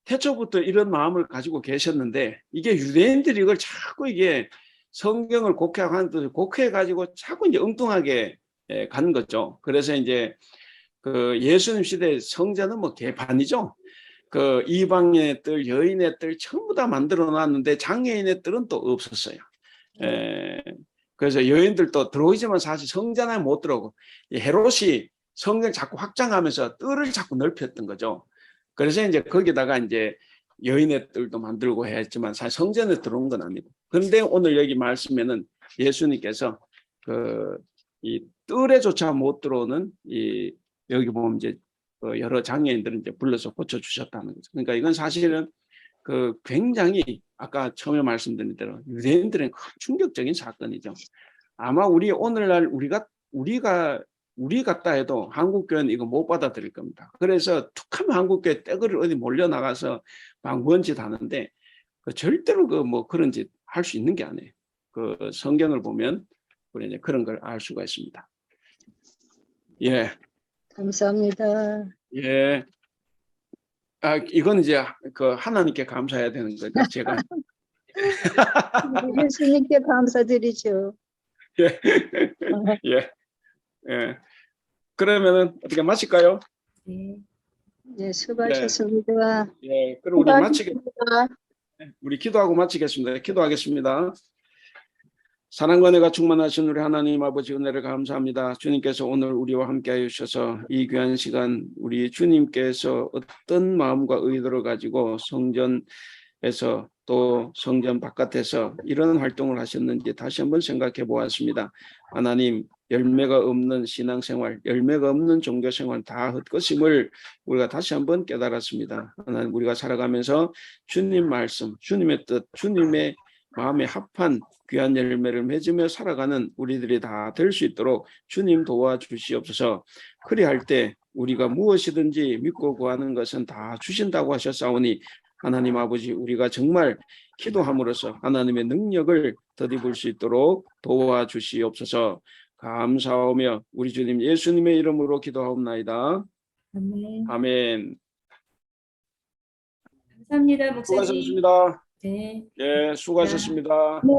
태초부터 이런 마음을 가지고 계셨는데, 이게 유대인들이 이걸 자꾸 이게 성경을 곡해하는 뜻을 곡해가지고 자꾸 이제 엉뚱하게 간 거죠. 그래서 이제 예수님 시대 성전은 뭐 개판이죠. 이방인의 뜰, 여인의 뜰 전부 다 만들어 놨는데 장애인의 뜰은 또 없었어요. 그래서 여인들도 들어오지만 사실 성전 안에 못 들어오고, 헤롯이 성전 자꾸 확장하면서 뜰을 자꾸 넓혔던 거죠. 그래서 이제 거기다가 이제 여인의 뜰도 만들고 했지만 사실 성전에 들어온 건 아니고. 그런데 오늘 여기 말씀에는 예수님께서 이 뜰에조차 못 들어오는 여기 보면 이제 여러 장애인들은 이제 불러서 고쳐 주셨다는 거죠. 그러니까 이건 사실은 굉장히 아까 처음에 말씀드린 대로 유대인들은 충격적인 사건이죠. 아마 오늘날 우리 같다 해도 한국교회는 이거 못 받아들일 겁니다. 그래서 툭하면 한국교회 떼거리 어디 몰려 나가서 막 뭔 짓 하는데, 절대로 그런 짓 할 수 있는 게 아니에요. 성경을 보면 우리 이제 그런 걸 알 수가 있습니다. 예. 감사합니다. 예. 이건 이제 하나님께 감사해야 되는 거니까 제가 예수님께 감사드리죠. 예. 예. 예. 그러면은 어떻게 마칠까요? 네. 네, 수고하셨습니다. 예. 그럼 우리 기도하고 마치겠습니다. 기도하겠습니다. 사랑과 은혜가 충만하신 우리 하나님 아버지 은혜를 감사합니다. 주님께서 오늘 우리와 함께 하셔서 이 귀한 시간 우리 주님께서 어떤 마음과 의도를 가지고 성전에서 또 성전 바깥에서 이런 활동을 하셨는지 다시 한번 생각해 보았습니다. 하나님, 열매가 없는 신앙생활, 열매가 없는 종교생활 다 헛것임을 우리가 다시 한번 깨달았습니다. 하나님, 우리가 살아가면서 주님 말씀, 주님의 뜻, 주님의 마음에 합한 귀한 열매를 맺으며 살아가는 우리들이 다 될 수 있도록 주님 도와주시옵소서. 그리할 때 우리가 무엇이든지 믿고 구하는 것은 다 주신다고 하셨사오니 하나님 아버지, 우리가 정말 기도함으로써 하나님의 능력을 덧입을 수 있도록 도와주시옵소서. 감사하며 우리 주님 예수님의 이름으로 기도하옵나이다. 아멘. 아멘. 감사합니다, 목사님. 수고하셨습니다. 네. 예, 수고하셨습니다. 네.